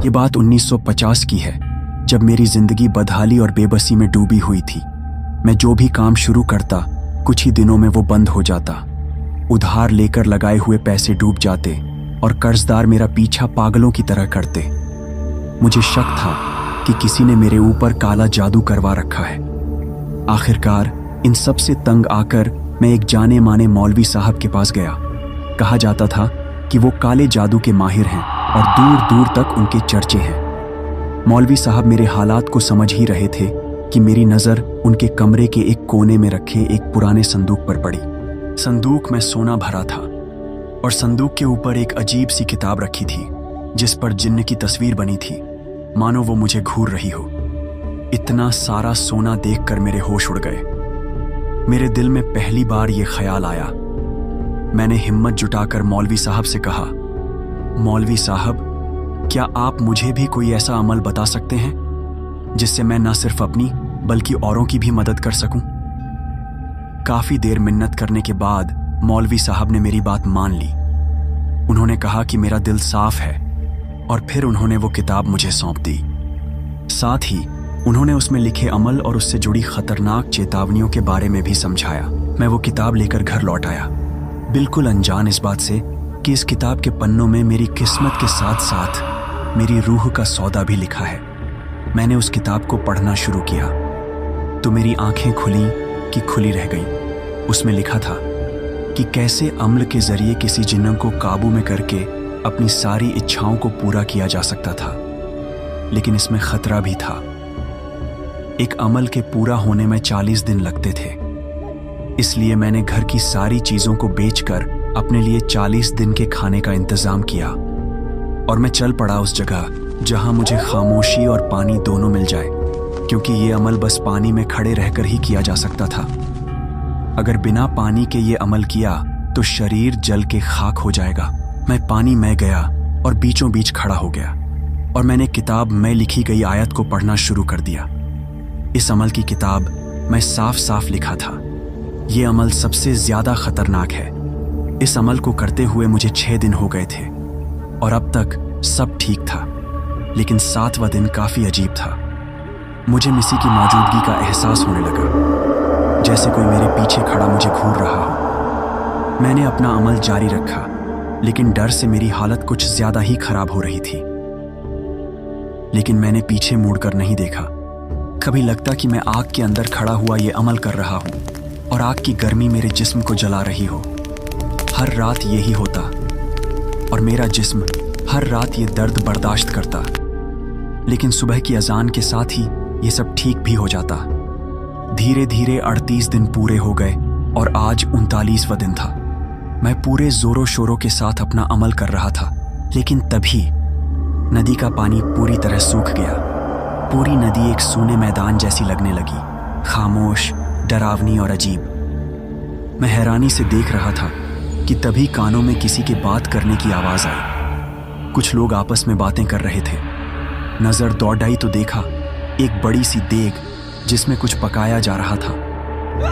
ये बात 1950 की है, जब मेरी जिंदगी बदहाली और बेबसी में डूबी हुई थी। मैं जो भी काम शुरू करता, कुछ ही दिनों में वो बंद हो जाता। उधार लेकर लगाए हुए पैसे डूब जाते और कर्जदार मेरा पीछा पागलों की तरह करते। मुझे शक था कि किसी ने मेरे ऊपर काला जादू करवा रखा है। आखिरकार इन सब से तंग आकर मैं एक जाने माने मौलवी साहब के पास गया। कहा जाता था कि वो काले जादू के माहिर हैं और दूर दूर तक उनके चर्चे हैं। मौलवी साहब मेरे हालात को समझ ही रहे थे कि मेरी नज़र उनके कमरे के एक कोने में रखे एक पुराने संदूक पर पड़ी। संदूक में सोना भरा था और संदूक के ऊपर एक अजीब सी किताब रखी थी, जिस पर जिन्न की तस्वीर बनी थी, मानो वो मुझे घूर रही हो। इतना सारा सोना देखकर मेरे होश उड़ गए। मेरे दिल में पहली बार ये ख्याल आया। मैंने हिम्मत जुटाकर मौलवी साहब से कहा, मौलवी साहब, क्या आप मुझे भी कोई ऐसा अमल बता सकते हैं जिससे मैं न सिर्फ अपनी बल्कि औरों की भी मदद कर सकूं? काफी देर मिन्नत करने के बाद मौलवी साहब ने मेरी बात मान ली। उन्होंने कहा कि मेरा दिल साफ है और फिर उन्होंने वो किताब मुझे सौंप दी। साथ ही उन्होंने उसमें लिखे अमल और उससे जुड़ी खतरनाक चेतावनियों के बारे में भी समझाया। मैं वो किताब लेकर घर लौट आया, बिल्कुल अनजान इस बात से कि इस किताब के पन्नों में मेरी किस्मत के साथ साथ मेरी रूह का सौदा भी लिखा है। मैंने उस किताब को पढ़ना शुरू किया तो मेरी आंखें खुली कि खुली रह गईं। उसमें लिखा था कि कैसे अम्ल के जरिए किसी जिन्न को काबू में करके अपनी सारी इच्छाओं को पूरा किया जा सकता था, लेकिन इसमें खतरा भी था। एक अमल के पूरा होने में 40 दिन लगते थे, इसलिए मैंने घर की सारी चीजों को बेचकर अपने लिए 40 दिन के खाने का इंतजाम किया और मैं चल पड़ा उस जगह जहां मुझे खामोशी और पानी दोनों मिल जाए, क्योंकि ये अमल बस पानी में खड़े रहकर ही किया जा सकता था। अगर बिना पानी के ये अमल किया तो शरीर जल के खाक हो जाएगा। मैं पानी में गया और बीचों बीच खड़ा हो गया और मैंने किताब में लिखी गई आयत को पढ़ना शुरू कर दिया। इस अमल की किताब में साफ साफ लिखा था, ये अमल सबसे ज्यादा खतरनाक है। इस अमल को करते हुए मुझे 6 दिन हो गए थे और अब तक सब ठीक था, लेकिन 7वां दिन काफी अजीब था। मुझे किसी की मौजूदगी का एहसास होने लगा, जैसे कोई मेरे पीछे खड़ा मुझे घूर रहा हो। मैंने अपना अमल जारी रखा, लेकिन डर से मेरी हालत कुछ ज्यादा ही खराब हो रही थी। लेकिन मैंने पीछे मुड़कर नहीं देखा। कभी लगता कि मैं आग के अंदर खड़ा हुआ ये अमल कर रहा हूं और आग की गर्मी मेरे जिस्म को जला रही हो। हर रात यही होता और मेरा जिस्म हर रात ये दर्द बर्दाश्त करता, लेकिन सुबह की अजान के साथ ही ये सब ठीक भी हो जाता। धीरे धीरे 38 दिन पूरे हो गए और आज 39वां दिन था। मैं पूरे जोरों शोरों के साथ अपना अमल कर रहा था, लेकिन तभी नदी का पानी पूरी तरह सूख गया। पूरी नदी एक सूने मैदान जैसी लगने लगी, खामोश, डरावनी और अजीब। मैं हैरानी से देख रहा था कि तभी कानों में किसी के बात करने की आवाज आई। कुछ लोग आपस में बातें कर रहे थे। नजर दौड़ाई तो देखा एक बड़ी सी देग जिसमें कुछ पकाया जा रहा था।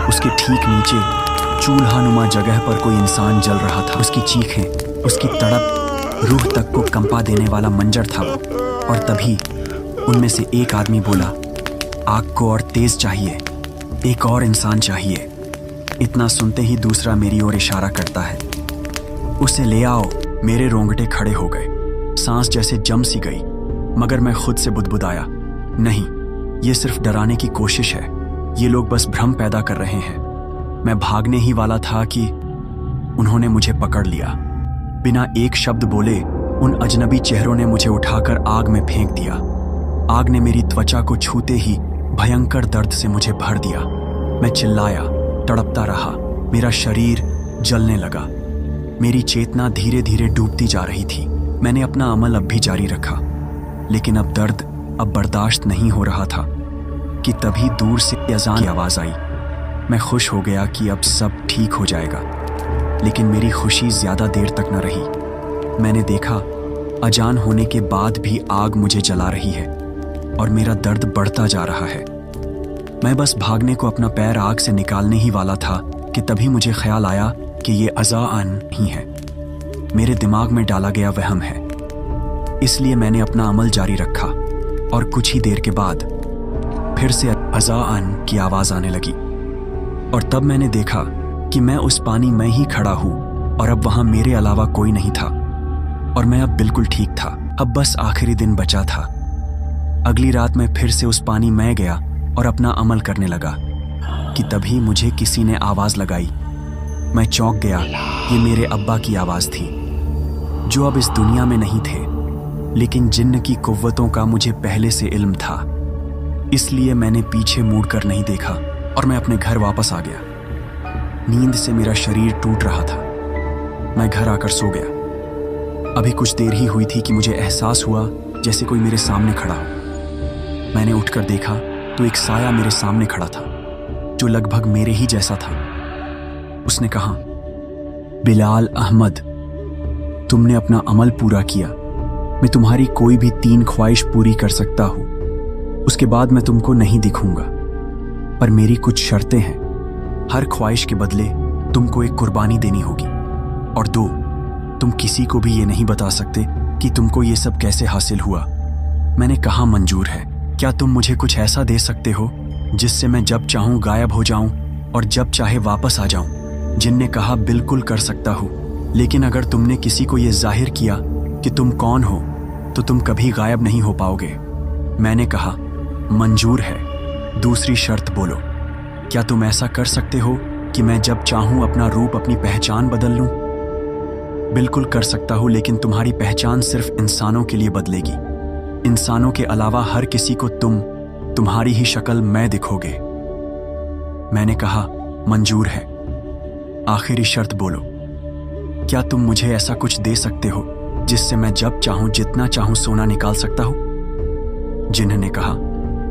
उसके ठीक नीचे चूल्हा-नुमा जगह पर कोई इंसान जल रहा था। उसकी चीखें, उसकी तड़प रूह तक को कंपा देने वाला मंजर था वो। और तभी उनमें से एक आदमी बोला, आग को और तेज चाहिए, एक और इंसान चाहिए। इतना सुनते ही दूसरा मेरी ओर इशारा करता है, उसे ले आओ। मेरे रोंगटे खड़े हो गए, सांस जैसे जम सी गई, मगर मैं खुद से बुदबुदाया, नहीं, ये सिर्फ डराने की कोशिश है। ये लोग बस भ्रम पैदा कर रहे हैं। मैं भागने ही वाला था कि उन्होंने मुझे पकड़ लिया। बिना एक शब्द बोले उन अजनबी चेहरों ने मुझे उठाकर आग में फेंक दिया। आग ने मेरी त्वचा को छूते ही भयंकर दर्द से मुझे भर दिया। मैं चिल्लाया, तड़पता रहा, मेरा शरीर जलने लगा। मेरी चेतना धीरे धीरे डूबती जा रही थी। मैंने अपना अमल अब भी जारी रखा, लेकिन अब दर्द अब बर्दाश्त नहीं हो रहा था कि तभी दूर से अजान की आवाज आई। मैं खुश हो गया कि अब सब ठीक हो जाएगा, लेकिन मेरी खुशी ज्यादा देर तक न रही। मैंने देखा अजान होने के बाद भी आग मुझे जला रही है और मेरा दर्द बढ़ता जा रहा है। मैं बस भागने को अपना पैर आग से निकालने ही वाला था कि तभी मुझे ख्याल आया कि ये अज़ान ही है। मेरे दिमाग में डाला गया वहम है। इसलिए मैंने अपना अमल जारी रखा और कुछ ही देर के बाद फिर से अज़ान की आवाज़ आने लगी और तब मैंने देखा कि मैं उस पानी में ही खड़ा हूँ और अब वहाँ मेरे अलावा कोई नहीं था और मैं अब बिल्कुल ठीक था। अब बस आखिरी दिन बचा था। अगली रात मैं फिर से उस पानी में गया और अपना अमल करने लगा कि तभी मुझे किसी ने आवाज़ लगाई। मैं चौंक गया। ये मेरे अब्बा की आवाज़ थी जो अब इस दुनिया में नहीं थे, लेकिन जिन्न की कुव्वतों का मुझे पहले से इल्म था। इसलिए मैंने पीछे मुड़कर नहीं देखा और मैं अपने घर वापस आ गया। नींद से मेरा शरीर टूट रहा था। मैं घर आकर सो गया। अभी कुछ देर ही हुई थी कि मुझे एहसास हुआ जैसे कोई मेरे सामने खड़ा हो। मैंने उठकर देखा तो एक साया मेरे सामने खड़ा था जो लगभग मेरे ही जैसा था। उसने कहा, बिलाल अहमद, तुमने अपना अमल पूरा किया। मैं तुम्हारी कोई भी 3 ख्वाहिश पूरी कर सकता हूं। उसके बाद मैं तुमको नहीं दिखूंगा, पर मेरी कुछ शर्तें हैं। हर ख्वाहिश के बदले तुमको एक कुर्बानी देनी होगी और 2, तुम किसी को भी ये नहीं बता सकते कि तुमको ये सब कैसे हासिल हुआ। मैंने कहा, मंजूर है। क्या तुम मुझे कुछ ऐसा दे सकते हो जिससे मैं जब चाहूं गायब हो जाऊं और जब चाहे वापस आ जाऊं? जिन ने कहा, बिल्कुल कर सकता हूं, लेकिन अगर तुमने किसी को यह जाहिर किया कि तुम कौन हो तो तुम कभी गायब नहीं हो पाओगे। मैंने कहा, मंजूर है। दूसरी शर्त बोलो। क्या तुम ऐसा कर सकते हो कि मैं जब चाहूं अपना रूप, अपनी पहचान बदल लूं? बिल्कुल कर सकता हूं, लेकिन तुम्हारी पहचान सिर्फ इंसानों के लिए बदलेगी। इंसानों के अलावा हर किसी को तुम्हारी ही शक्ल में दिखोगे। मैंने कहा, मंजूर है। आखिरी शर्त बोलो। क्या तुम मुझे ऐसा कुछ दे सकते हो जिससे मैं जब चाहूं, जितना चाहूं सोना निकाल सकता हूं? जिन्होंने कहा,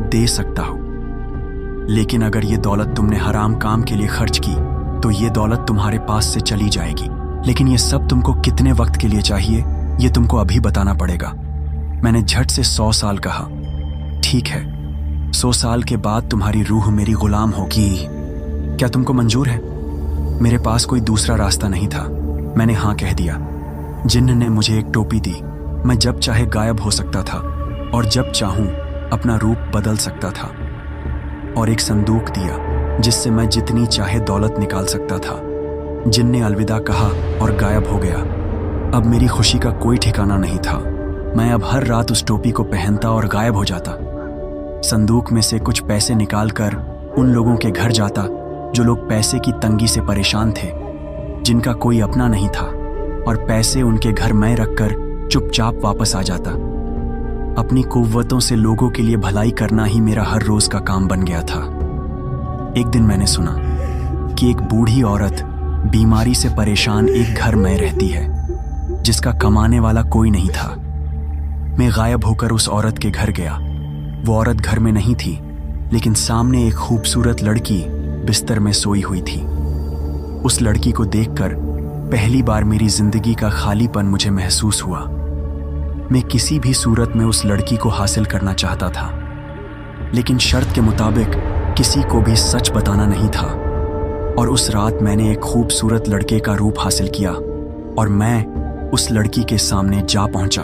दे सकता हूं, लेकिन अगर ये दौलत तुमने हराम काम के लिए खर्च की तो ये दौलत तुम्हारे पास से चली जाएगी। लेकिन ये सब तुमको कितने वक्त के लिए चाहिए ये तुमको अभी बताना पड़ेगा। मैंने झट से 100 साल कहा। ठीक है, 100 साल के बाद तुम्हारी रूह मेरी गुलाम होगी। क्या तुमको मंजूर है? मेरे पास कोई दूसरा रास्ता नहीं था। मैंने हाँ कह दिया। जिन्न ने मुझे एक टोपी दी। मैं जब चाहे गायब हो सकता था और जब चाहूं अपना रूप बदल सकता था, और एक संदूक दिया जिससे मैं जितनी चाहे दौलत निकाल सकता था। जिन्न ने अलविदा कहा और गायब हो गया। अब मेरी खुशी का कोई ठिकाना नहीं था। मैं अब हर रात उस टोपी को पहनता और गायब हो जाता। संदूक में से कुछ पैसे निकालकर उन लोगों के घर जाता जो लोग पैसे की तंगी से परेशान थे, जिनका कोई अपना नहीं था, और पैसे उनके घर में रखकर चुपचाप वापस आ जाता। अपनी कुव्वतों से लोगों के लिए भलाई करना ही मेरा हर रोज का काम बन गया था। एक दिन मैंने सुना कि एक बूढ़ी औरत बीमारी से परेशान एक घर में रहती है जिसका कमाने वाला कोई नहीं था। मैं गायब होकर उस औरत के घर गया। वो औरत घर में नहीं थी, लेकिन सामने एक खूबसूरत लड़की बिस्तर में सोई हुई थी। उस लड़की को देखकर पहली बार मेरी जिंदगी का खालीपन मुझे महसूस हुआ। मैं किसी भी सूरत में उस लड़की को हासिल करना चाहता था, लेकिन शर्त के मुताबिक किसी को भी सच बताना नहीं था। और उस रात मैंने एक खूबसूरत लड़के का रूप हासिल किया और मैं उस लड़की के सामने जा पहुंचा।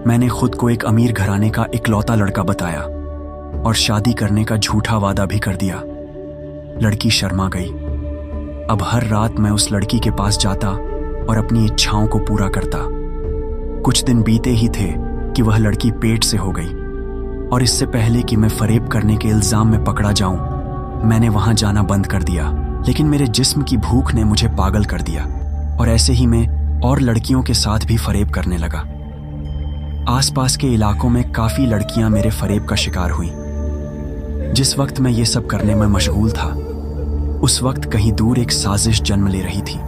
मैंने खुद को एक अमीर घराने का इकलौता लड़का बताया और शादी करने का झूठा वादा भी कर दिया। लड़की शर्मा गई। अब हर रात मैं उस लड़की के पास जाता और अपनी इच्छाओं को पूरा करता। कुछ दिन बीते ही थे कि वह लड़की पेट से हो गई, और इससे पहले कि मैं फरेब करने के इल्जाम में पकड़ा जाऊं, मैंने वहां जाना बंद कर दिया। लेकिन मेरे जिस्म की भूख ने मुझे पागल कर दिया, और ऐसे ही मैं और लड़कियों के साथ भी फरेब करने लगा। आसपास के इलाकों में काफी लड़कियां मेरे फरेब का शिकार हुई। जिस वक्त मैं ये सब करने में मशगूल था, उस वक्त कहीं दूर एक साजिश जन्म ले रही थी।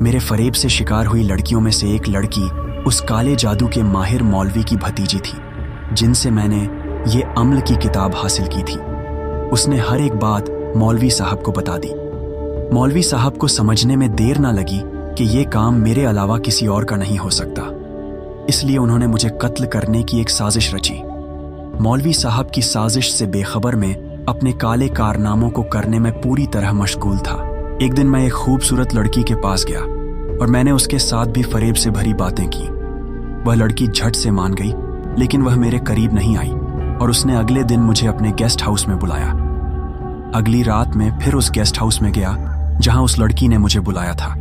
मेरे फरेब से शिकार हुई लड़कियों में से एक लड़की उस काले जादू के माहिर मौलवी की भतीजी थी, जिनसे मैंने ये अम्ल की किताब हासिल की थी। उसने हर एक बात मौलवी साहब को बता दी। मौलवी साहब को समझने में देर ना लगी कि ये काम मेरे अलावा किसी और का नहीं हो सकता, इसलिए उन्होंने मुझे कत्ल करने की एक साजिश रची। मौलवी साहब की साजिश से बेखबर में अपने काले कारनामों को करने में पूरी तरह मशगूल था। एक दिन मैं एक खूबसूरत लड़की के पास गया और मैंने उसके साथ भी फरेब से भरी बातें की। वह लड़की झट से मान गई, लेकिन वह मेरे करीब नहीं आई और उसने अगले दिन मुझे अपने गेस्ट हाउस में बुलाया। अगली रात मैं फिर उस गेस्ट हाउस में गया जहां उस लड़की ने मुझे बुलाया था।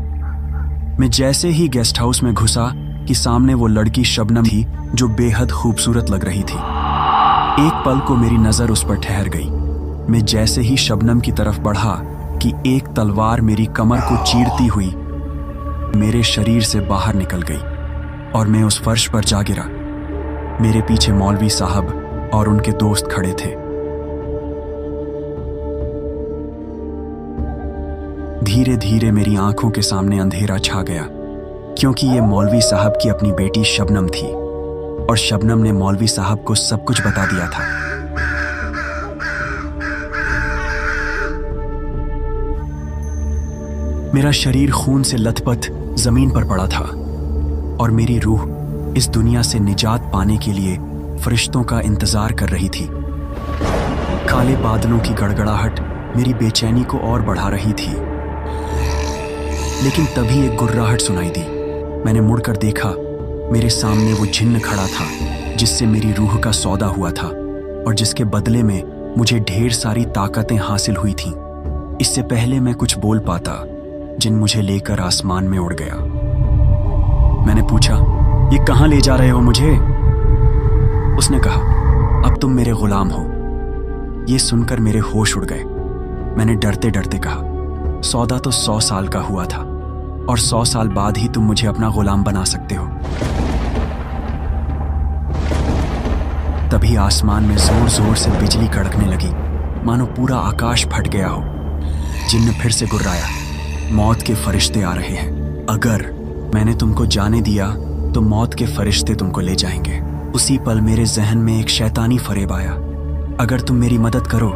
मैं जैसे ही गेस्ट हाउस में घुसा कि सामने वो लड़की शबनम थी जो बेहद खूबसूरत लग रही थी। एक पल को मेरी नजर उस पर ठहर गई। मैं जैसे ही शबनम की तरफ बढ़ा कि एक तलवार मेरी कमर को चीरती हुई मेरे शरीर से बाहर निकल गई और मैं उस फर्श पर जा गिरा। मेरे पीछे मौलवी साहब और उनके दोस्त खड़े थे। धीरे धीरे मेरी आंखों के सामने अंधेरा छा गया, क्योंकि ये मौलवी साहब की अपनी बेटी शबनम थी और शबनम ने मौलवी साहब को सब कुछ बता दिया था। मेरा शरीर खून से लथपथ जमीन पर पड़ा था और मेरी रूह इस दुनिया से निजात पाने के लिए फरिश्तों का इंतजार कर रही थी। काले बादलों की गड़गड़ाहट मेरी बेचैनी को और बढ़ा रही थी, लेकिन तभी एक गुर्राहट सुनाई दी। मैंने मुड़कर देखा, मेरे सामने वो जिन्न खड़ा था जिससे मेरी रूह का सौदा हुआ था और जिसके बदले में मुझे ढेर सारी ताकतें हासिल हुई थीं। इससे पहले मैं कुछ बोल पाता, जिन मुझे लेकर आसमान में उड़ गया। मैंने पूछा, ये कहां ले जा रहे हो मुझे? उसने कहा, अब तुम मेरे गुलाम हो। ये सुनकर मेरे होश उड़ गए। मैंने डरते डरते कहा, सौदा तो 100 साल का हुआ था और 100 साल बाद ही तुम मुझे अपना गुलाम बना सकते हो। तभी आसमान में जोर जोर से बिजली कड़कने लगी, मानो पूरा आकाश फट गया हो। जिन्न फिर से गुर्राया, मौत के फरिश्ते आ रहे हैं। अगर मैंने तुमको जाने दिया तो मौत के फरिश्ते तुमको ले जाएंगे। उसी पल मेरे जहन में एक शैतानी फरेब आया, अगर तुम मेरी मदद करो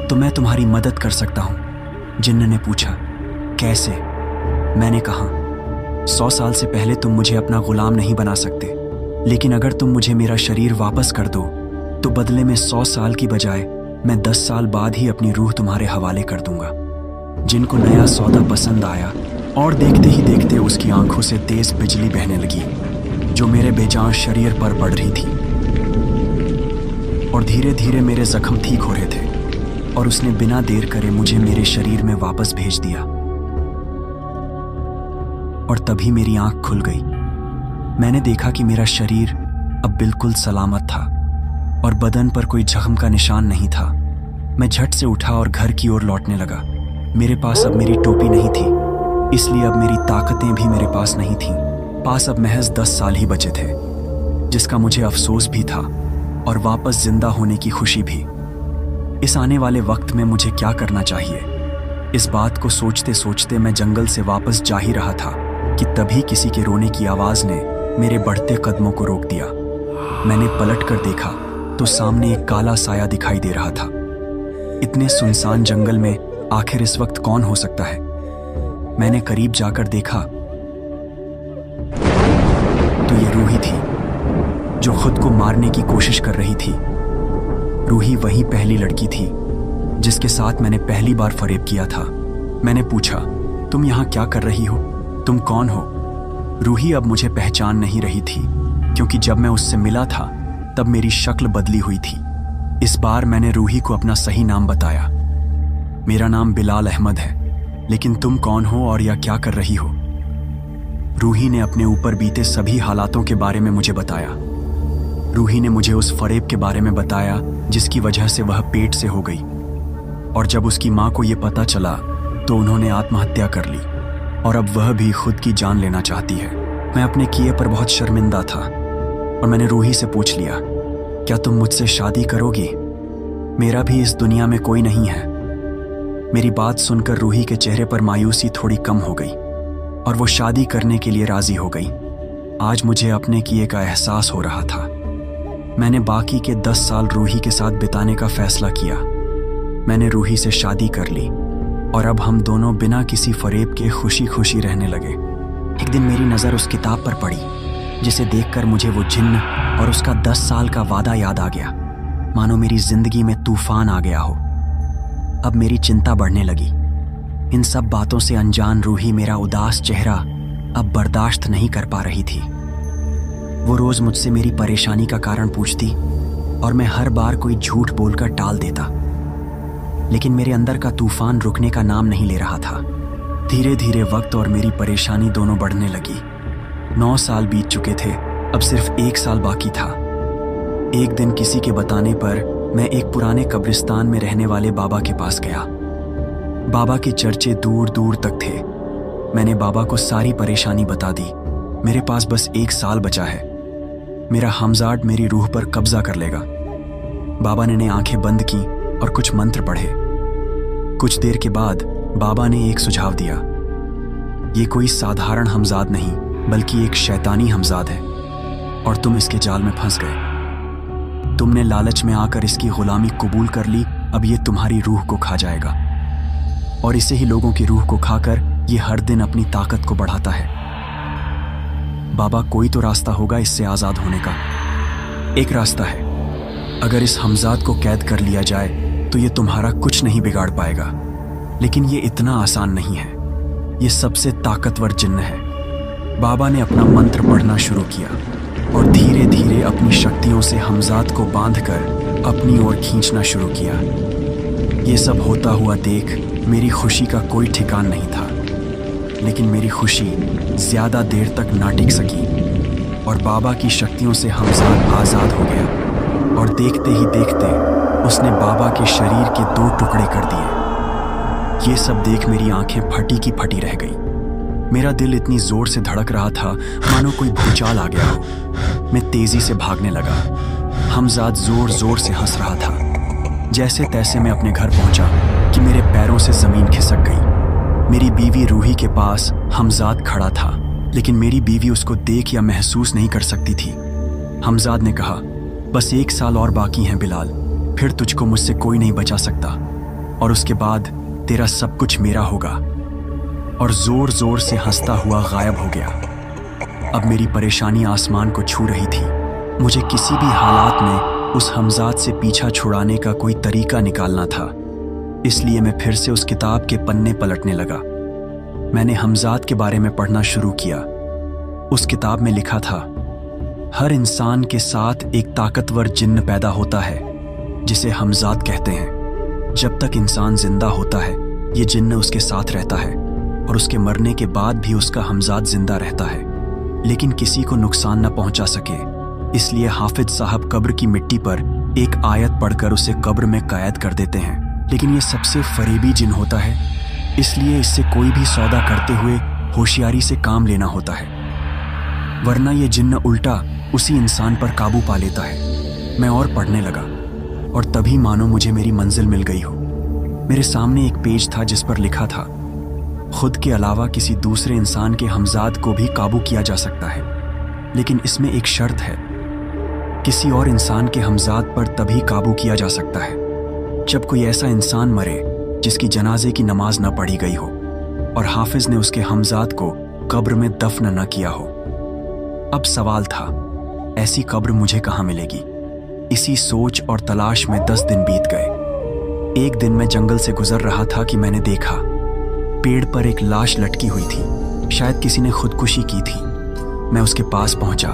तो मैं तुम्हारी मदद कर सकता हूं। जिन्न ने पूछा, कैसे? मैंने कहा, 100 साल से पहले तुम मुझे अपना गुलाम नहीं बना सकते, लेकिन अगर तुम मुझे मेरा शरीर वापस कर दो तो बदले में 100 साल की बजाय मैं 10 साल बाद ही अपनी रूह तुम्हारे हवाले कर दूंगा। जिनको नया सौदा पसंद आया और देखते ही देखते उसकी आंखों से तेज बिजली बहने लगी जो मेरे बेजान शरीर पर पड़ रही थी और धीरे धीरे मेरे जख्म ठीक हो रहे थे और उसने बिना देर करे मुझे मेरे शरीर में वापस भेज दिया। और तभी मेरी आंख खुल गई। मैंने देखा कि मेरा शरीर अब बिल्कुल सलामत था और बदन पर कोई जख्म का निशान नहीं था। मैं झट से उठा और घर की ओर लौटने लगा। मेरे पास अब मेरी टोपी नहीं थी, इसलिए अब मेरी ताकतें भी मेरे पास नहीं थीं। पास अब महज 10 साल ही बचे थे, जिसका मुझे अफसोस भी था और वापस जिंदा होने की खुशी भी। इस आने वाले वक्त में मुझे क्या करना चाहिए, इस बात को सोचते सोचते मैं जंगल से वापस जा ही रहा था कि तभी किसी के रोने की आवाज ने मेरे बढ़ते कदमों को रोक दिया। मैंने पलट कर देखा तो सामने एक काला साया दिखाई दे रहा था। इतने सुनसान जंगल में आखिर इस वक्त कौन हो सकता है? मैंने करीब जाकर देखा तो ये रूही थी जो खुद को मारने की कोशिश कर रही थी। रूही वही पहली लड़की थी जिसके साथ मैंने पहली बार फरेब किया था। मैंने पूछा, तुम यहाँ क्या कर रही हो? तुम कौन हो? रूही अब मुझे पहचान नहीं रही थी, क्योंकि जब मैं उससे मिला था तब मेरी शक्ल बदली हुई थी। इस बार मैंने रूही को अपना सही नाम बताया। मेरा नाम बिलाल अहमद है, लेकिन तुम कौन हो और या क्या कर रही हो? रूही ने अपने ऊपर बीते सभी हालातों के बारे में मुझे बताया। रूही ने मुझे उस फरेब के बारे में बताया जिसकी वजह से वह पेट से हो गई, और जब उसकी माँ को यह पता चला तो उन्होंने आत्महत्या कर ली और अब वह भी खुद की जान लेना चाहती है। मैं अपने किए पर बहुत शर्मिंदा था और मैंने रूही से पूछ लिया, क्या तुम मुझसे शादी करोगी? मेरा भी इस दुनिया में कोई नहीं है। मेरी बात सुनकर रूही के चेहरे पर मायूसी थोड़ी कम हो गई और वो शादी करने के लिए राजी हो गई। आज मुझे अपने किए का एहसास हो रहा था। मैंने बाकी के 10 साल रूही के साथ बिताने का फैसला किया। मैंने रूही से शादी कर ली और अब हम दोनों बिना किसी फरेब के खुशी खुशी रहने लगे। एक दिन मेरी नज़र उस किताब पर पड़ी जिसे देखकर मुझे वो जिन्न और उसका 10 साल का वादा याद आ गया, मानो मेरी जिंदगी में तूफान आ गया हो। अब मेरी चिंता बढ़ने लगी। इन सब बातों से अनजान रूही मेरा उदास चेहरा अब बर्दाश्त नहीं कर पा रही थी। वो रोज मुझसे मेरी परेशानी का कारण पूछती और मैं हर बार कोई झूठ बोलकर टाल देता। लेकिन मेरे अंदर का तूफान रुकने का नाम नहीं ले रहा था। धीरे धीरे वक्त और मेरी परेशानी दोनों बढ़ने लगी। 9 साल बीत चुके थे, अब सिर्फ 1 साल बाकी था। एक दिन किसी के बताने पर मैं एक पुराने कब्रिस्तान में रहने वाले बाबा के पास गया। बाबा के चर्चे दूर दूर तक थे। मैंने बाबा को सारी परेशानी बता दी। मेरे पास बस 1 साल बचा है। मेरा हमजाद मेरी रूह पर कब्जा कर लेगा। बाबा ने आंखें बंद की और कुछ मंत्र पढ़े। कुछ देर के बाद बाबा ने एक सुझाव दिया। ये कोई साधारण हमजाद नहीं, बल्कि एक शैतानी हमजाद है और तुम इसके जाल में फंस गए। तुमने लालच में आकर इसकी गुलामी कबूल कर ली। अब ये तुम्हारी रूह को खा जाएगा और इसे ही लोगों की रूह को खाकर ये हर दिन अपनी ताकत को बढ़ाता है। बाबा, कोई तो रास्ता होगा इससे आजाद होने का। एक रास्ता है। अगर इस हमजाद को कैद कर लिया जाए तो ये तुम्हारा कुछ नहीं बिगाड़ पाएगा। लेकिन ये इतना आसान नहीं है। ये सबसे ताकतवर जिन्न है। बाबा ने अपना मंत्र पढ़ना शुरू किया और धीरे धीरे अपनी शक्तियों से हमजाद को बांधकर अपनी ओर खींचना शुरू किया। ये सब होता हुआ देख मेरी खुशी का कोई ठिकान नहीं था। लेकिन मेरी खुशी ज्यादा देर तक ना टिक सकी और बाबा की शक्तियों से हमजाद आजाद हो गया और देखते ही देखते उसने बाबा के शरीर के 2 टुकड़े कर दिए। ये सब देख मेरी आंखें फटी की फटी रह गई। मेरा दिल इतनी जोर से धड़क रहा था मानो कोई भूचाल आ गया हो। मैं तेजी से भागने लगा। हमजाद जोर जोर से हंस रहा था। जैसे तैसे मैं अपने घर पहुंचा कि मेरे पैरों से जमीन खिसक गई। मेरी बीवी रूही के पास हमजाद खड़ा था, लेकिन मेरी बीवी उसको देख या महसूस नहीं कर सकती थी। हमजाद ने कहा, बस 1 साल और बाकी हैं बिलाल, फिर तुझको मुझसे कोई नहीं बचा सकता और उसके बाद तेरा सब कुछ मेरा होगा। और जोर जोर से हंसता हुआ गायब हो गया। अब मेरी परेशानी आसमान को छू रही थी। मुझे किसी भी हालात में उस हमजाद से पीछा छुड़ाने का कोई तरीका निकालना था। इसलिए मैं फिर से उस किताब के पन्ने पलटने लगा। मैंने हमजाद के बारे में पढ़ना शुरू किया। उस किताब में लिखा था, हर इंसान के साथ एक ताकतवर जिन्न पैदा होता है जिसे हमजाद कहते हैं। जब तक इंसान जिंदा होता है ये जिन्न उसके साथ रहता है और उसके मरने के बाद भी उसका हमजाद जिंदा रहता है, लेकिन किसी को नुकसान न पहुंचा सके। इसलिए हाफिज साहब कब्र की मिट्टी पर एक आयत पढ़कर उसे कब्र में कैद कर देते हैं। लेकिन ये सबसे फरेबी जिन होता है, इसलिए इससे कोई भी सौदा करते हुए होशियारी से काम लेना होता है, वरना ये जिन्न उल्टा उसी इंसान पर काबू पा लेता है। मैं और पढ़ने लगा और तभी मानो मुझे मेरी मंजिल मिल गई हो। मेरे सामने एक पेज था जिस पर लिखा था, खुद के अलावा किसी दूसरे इंसान के हमजाद को भी काबू किया जा सकता है, लेकिन इसमें एक शर्त है, किसी और इंसान के हमजाद पर तभी काबू किया जा सकता है जब कोई ऐसा इंसान मरे जिसकी जनाजे की नमाज न पढ़ी गई हो और हाफिज ने उसके हमजाद को कब्र में दफन न किया हो। अब सवाल था, ऐसी कब्र मुझे कहाँ मिलेगी? इसी सोच और तलाश में 10 दिन बीत गए। एक दिन मैं जंगल से गुजर रहा था कि मैंने देखा पेड़ पर एक लाश लटकी हुई थी। शायद किसी ने खुदकुशी की थी। मैं उसके पास पहुंचा,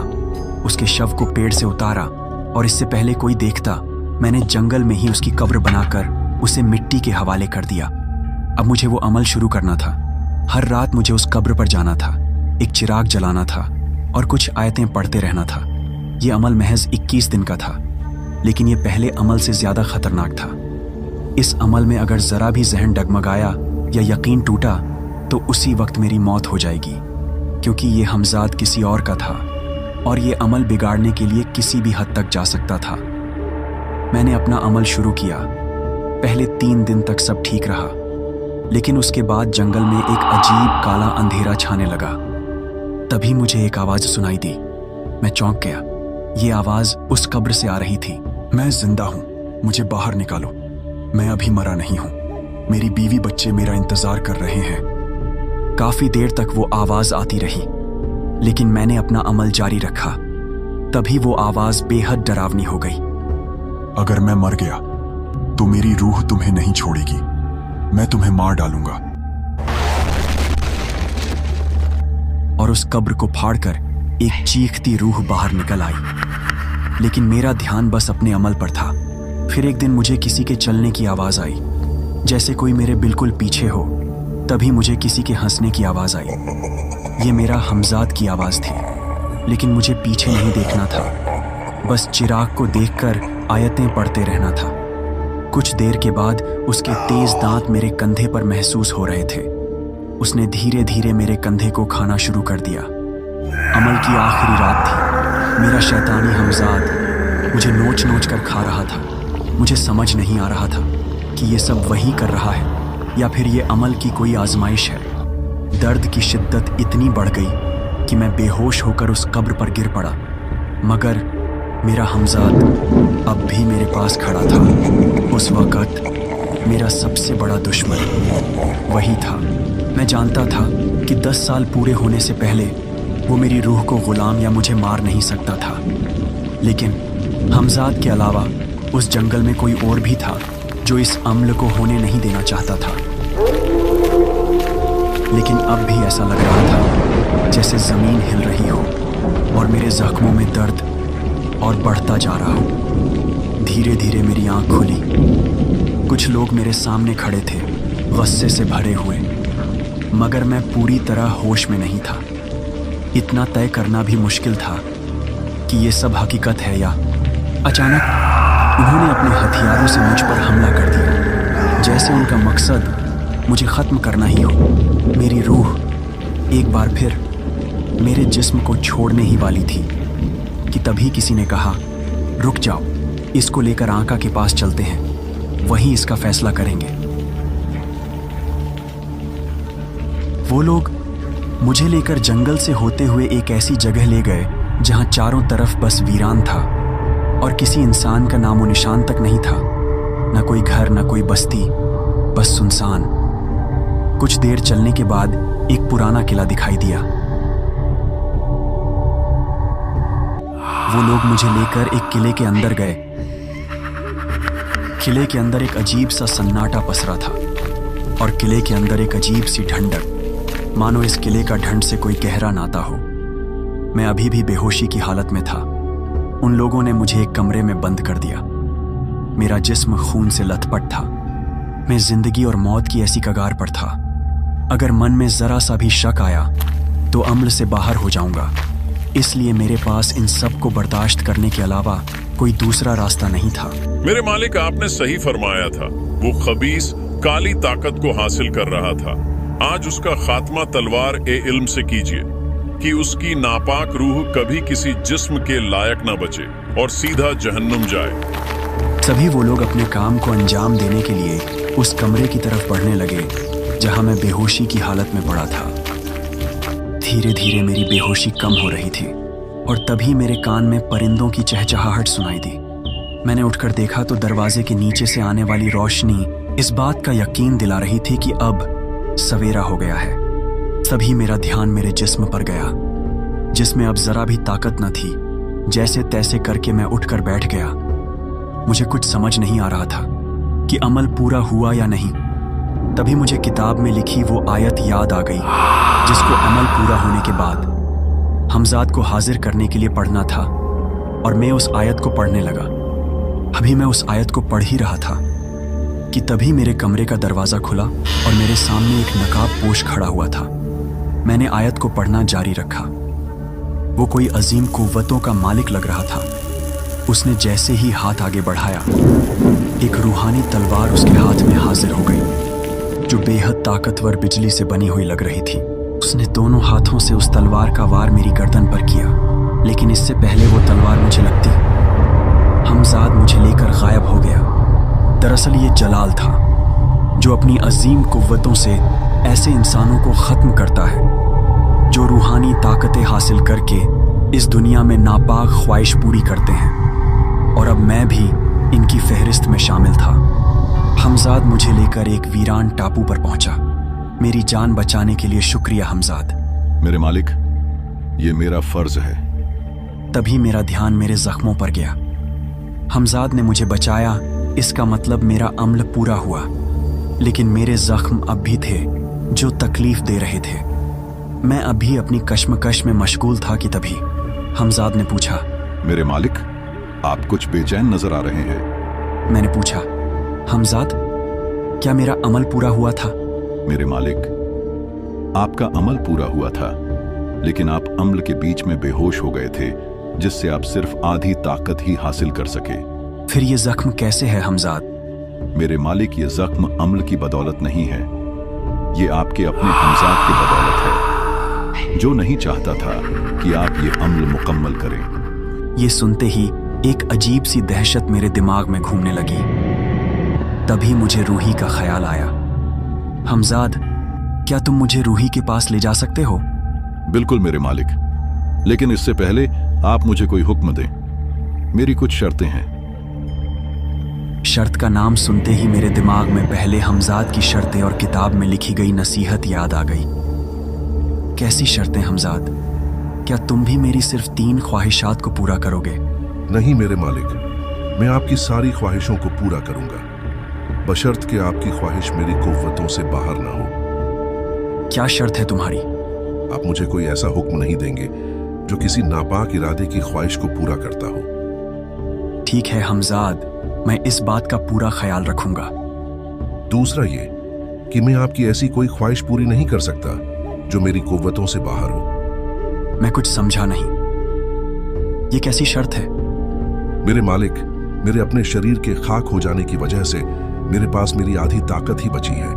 उसके शव को पेड़ से उतारा और इससे पहले कोई देखता मैंने जंगल में ही उसकी कब्र बनाकर उसे मिट्टी के हवाले कर दिया। अब मुझे वो अमल शुरू करना था। हर रात मुझे उस कब्र पर जाना था, एक चिराग जलाना था और कुछ आयतें पढ़ते रहना था। ये अमल महज 21 दिन का था, लेकिन ये पहले अमल से ज्यादा खतरनाक था। इस अमल में अगर जरा भी जहन डगमगाया या यकीन टूटा तो उसी वक्त मेरी मौत हो जाएगी, क्योंकि ये हमजाद किसी और का था और ये अमल बिगाड़ने के लिए किसी भी हद तक जा सकता था। मैंने अपना अमल शुरू किया। पहले 3 दिन तक सब ठीक रहा, लेकिन उसके बाद जंगल में एक अजीब काला अंधेरा छाने लगा। तभी मुझे एक आवाज सुनाई दी। मैं चौंक गया। ये आवाज उस कब्र से आ रही थी। मैं जिंदा हूं, मुझे बाहर निकालो, मैं अभी मरा नहीं हूं, मेरी बीवी बच्चे मेरा इंतजार कर रहे हैं। काफी देर तक वो आवाज आती रही, लेकिन मैंने अपना अमल जारी रखा। तभी वो आवाज बेहद डरावनी हो गई। अगर मैं मर गया तो मेरी रूह तुम्हें नहीं छोड़ेगी, मैं तुम्हें मार डालूंगा। और उस कब्र को फाड़कर एक चीखती रूह बाहर निकल आई, लेकिन मेरा ध्यान बस अपने अमल पर था। फिर एक दिन मुझे किसी के चलने की आवाज आई, जैसे कोई मेरे बिल्कुल पीछे हो। तभी मुझे किसी के हंसने की आवाज आई। ये मेरा हमजाद की आवाज थी, लेकिन मुझे पीछे नहीं देखना था, बस चिराग को देखकर आयतें पढ़ते रहना था। कुछ देर के बाद उसके तेज दांत मेरे कंधे पर महसूस हो रहे थे। उसने धीरे धीरे मेरे कंधे को खाना शुरू कर दिया। अमल की आखिरी रात थी। मेरा शैतानी हमजाद मुझे नोच नोच कर खा रहा था। मुझे समझ नहीं आ रहा था कि ये सब वही कर रहा है या फिर ये अमल की कोई आजमाइश है। दर्द की शिद्दत इतनी बढ़ गई कि मैं बेहोश होकर उस कब्र पर गिर पड़ा, मगर मेरा हमजाद अब भी मेरे पास खड़ा था। उस वक़्त मेरा सबसे बड़ा दुश्मन वही था। मैं जानता था कि 10 साल पूरे होने से पहले वो मेरी रूह को गुलाम या मुझे मार नहीं सकता था, लेकिन हमजाद के अलावा उस जंगल में कोई और भी था जो इस अम्ल को होने नहीं देना चाहता था। लेकिन अब भी ऐसा लग रहा था जैसे जमीन हिल रही हो और मेरे जख्मों में दर्द और बढ़ता जा रहा हो। धीरे धीरे मेरी आंख खुली। कुछ लोग मेरे सामने खड़े थे, गुस्से से भरे हुए, मगर मैं पूरी तरह होश में नहीं था। इतना तय करना भी मुश्किल था कि ये सब हकीकत है या अचानक उन्होंने अपने हथियारों से मुझ पर हमला कर दिया, जैसे उनका मकसद मुझे ख़त्म करना ही हो। मेरी रूह एक बार फिर मेरे जिस्म को छोड़ने ही वाली थी कि तभी किसी ने कहा, रुक जाओ, इसको लेकर आका के पास चलते हैं, वहीं इसका फैसला करेंगे। वो लोग मुझे लेकर जंगल से होते हुए एक ऐसी जगह ले गए जहां चारों तरफ बस वीरान था और किसी इंसान का नामो निशान तक नहीं था। न कोई घर, न कोई बस्ती, बस सुनसान। कुछ देर चलने के बाद एक पुराना किला दिखाई दिया। वो लोग मुझे लेकर एक किले के अंदर गए। किले के अंदर एक अजीब सा सन्नाटा पसरा था और किले के अंदर एक अजीब सी ठंडक, मानो इस किले का ढंढ से कोई गहरा नाता हो। मैं अभी भी बेहोशी की हालत में था। उन लोगों ने मुझे एक कमरे में बंद कर दिया। मेरा जिस्म खून से लथपथ था। मैं जिंदगी और मौत की ऐसी कगार पर था। अगर मन में जरा सा भी शक आया तो अम्ल से बाहर हो जाऊंगा। इसलिए मेरे पास इन सब को बर्दाश्त करने के अलावा कोई दूसरा रास्ता नहीं था। मेरे मालिक, आपने सही फरमाया था। वो खबीस काली ताकत को हासिल कर रहा था। आज उसका खात्मा तलवार ए इल्म से कीजिए कि उसकी नापाक रूह कभी किसी जिस्म के लायक ना बचे और सीधा जहन्नुम जाए। सभी वो लोग अपने काम को अंजाम देने के लिए उस कमरे की तरफ बढ़ने लगे जहां मैं बेहोशी की हालत में पड़ा था। धीरे धीरे मेरी बेहोशी कम हो रही थी और तभी मेरे कान में परिंदों की चहचहाहट सुनाई दी। मैंने उठकर देखा तो दरवाजे के नीचे से आने वाली रोशनी इस बात का यकीन दिला रही थी कि अब सवेरा हो गया है। तभी मेरा ध्यान मेरे जिस्म पर गया, जिसमें अब जरा भी ताकत न थी। जैसे तैसे करके मैं उठकर बैठ गया। मुझे कुछ समझ नहीं आ रहा था कि अमल पूरा हुआ या नहीं। तभी मुझे किताब में लिखी वो आयत याद आ गई जिसको अमल पूरा होने के बाद हमजाद को हाजिर करने के लिए पढ़ना था, और मैं उस आयत को पढ़ने लगा। अभी मैं उस आयत को पढ़ ही रहा था कि तभी मेरे कमरे का दरवाजा खुला और मेरे सामने एक नकाब पोश खड़ा हुआ था। मैंने आयत को पढ़ना जारी रखा। वो कोई अजीम कुव्वतों का मालिक लग रहा था। उसने जैसे ही हाथ आगे बढ़ाया, एक रूहानी तलवार उसके हाथ में हाजिर हो गई, जो बेहद ताकतवर बिजली से बनी हुई लग रही थी। उसने दोनों हाथों से उस तलवार का वार मेरी गर्दन पर किया, लेकिन इससे पहले वो तलवार मुझे लगती, हमजाद मुझे लेकर गायब हो गया। दरअसल ये जलाल था जो अपनी अजीम कुव्वतों से ऐसे इंसानों को खत्म करता है जो रूहानी ताकतें हासिल करके इस दुनिया में नापाक ख्वाहिश पूरी करते हैं, और अब मैं भी इनकी फहरिस्त में शामिल था। हमजाद मुझे लेकर एक वीरान टापू पर पहुंचा। मेरी जान बचाने के लिए शुक्रिया हमजाद। मेरे मालिक, ये मेरा फर्ज है। तभी मेरा ध्यान मेरे जख्मों पर गया। हमजाद ने मुझे बचाया, इसका मतलब मेरा अम्ल पूरा हुआ, लेकिन मेरे जख्म अब भी थे जो तकलीफ दे रहे थे। मैं अभी अपनी कश्मकश में मशगूल था कि तभी हमजाद ने पूछा। मेरे मालिक, आप कुछ बेचैन नजर आ रहे हैं। मैंने पूछा, हमजाद, क्या मेरा अमल पूरा हुआ था? मेरे मालिक, आपका अमल पूरा हुआ था, लेकिन आप अम्ल के बीच में बेहोश हो गए थे, जिससे आप सिर्फ आधी ताकत ही हासिल कर सके। फिर ये जख्म कैसे है हमजाद? मेरे मालिक, ये जख्म अम्ल की बदौलत नहीं है, ये आपके अपने हमजाद की बदौलत है, जो नहीं चाहता था कि आप ये अम्ल मुकम्मल करें। ये सुनते ही एक अजीब सी दहशत मेरे दिमाग में घूमने लगी। तभी मुझे रूही का ख्याल आया। हमजाद, क्या तुम मुझे रूही के पास ले जा सकते हो? बिल्कुल मेरे मालिक, लेकिन इससे पहले आप मुझे कोई हुक्म दें। मेरी कुछ शर्तें हैं। शर्त का नाम सुनते ही मेरे दिमाग में पहले हमजाद की शर्तें और किताब में लिखी गई नसीहत याद आ गई। कैसी शर्तें हमजाद? क्या तुम भी मेरी सिर्फ 3 ख्वाहिशात को पूरा करोगे? नहीं मेरे मालिक, मैं आपकी सारी ख्वाहिशों को पूरा करूंगा, बशर्त कि आपकी ख्वाहिश मेरी कुव्वतों से बाहर ना हो। क्या शर्त है तुम्हारी? आप मुझे कोई ऐसा हुक्म नहीं देंगे जो किसी नापाक इरादे की ख्वाहिश को पूरा करता हो। ठीक है हमजाद, मैं इस बात का पूरा ख्याल रखूंगा। दूसरा ये कि मैं आपकी ऐसी कोई ख्वाहिश पूरी नहीं कर सकता जो मेरी कुव्वतों से बाहर हो। मैं कुछ समझा नहीं, ये कैसी शर्त है? मेरे मालिक, मेरे अपने शरीर के खाक हो जाने की वजह से मेरे पास मेरी आधी ताकत ही बची है।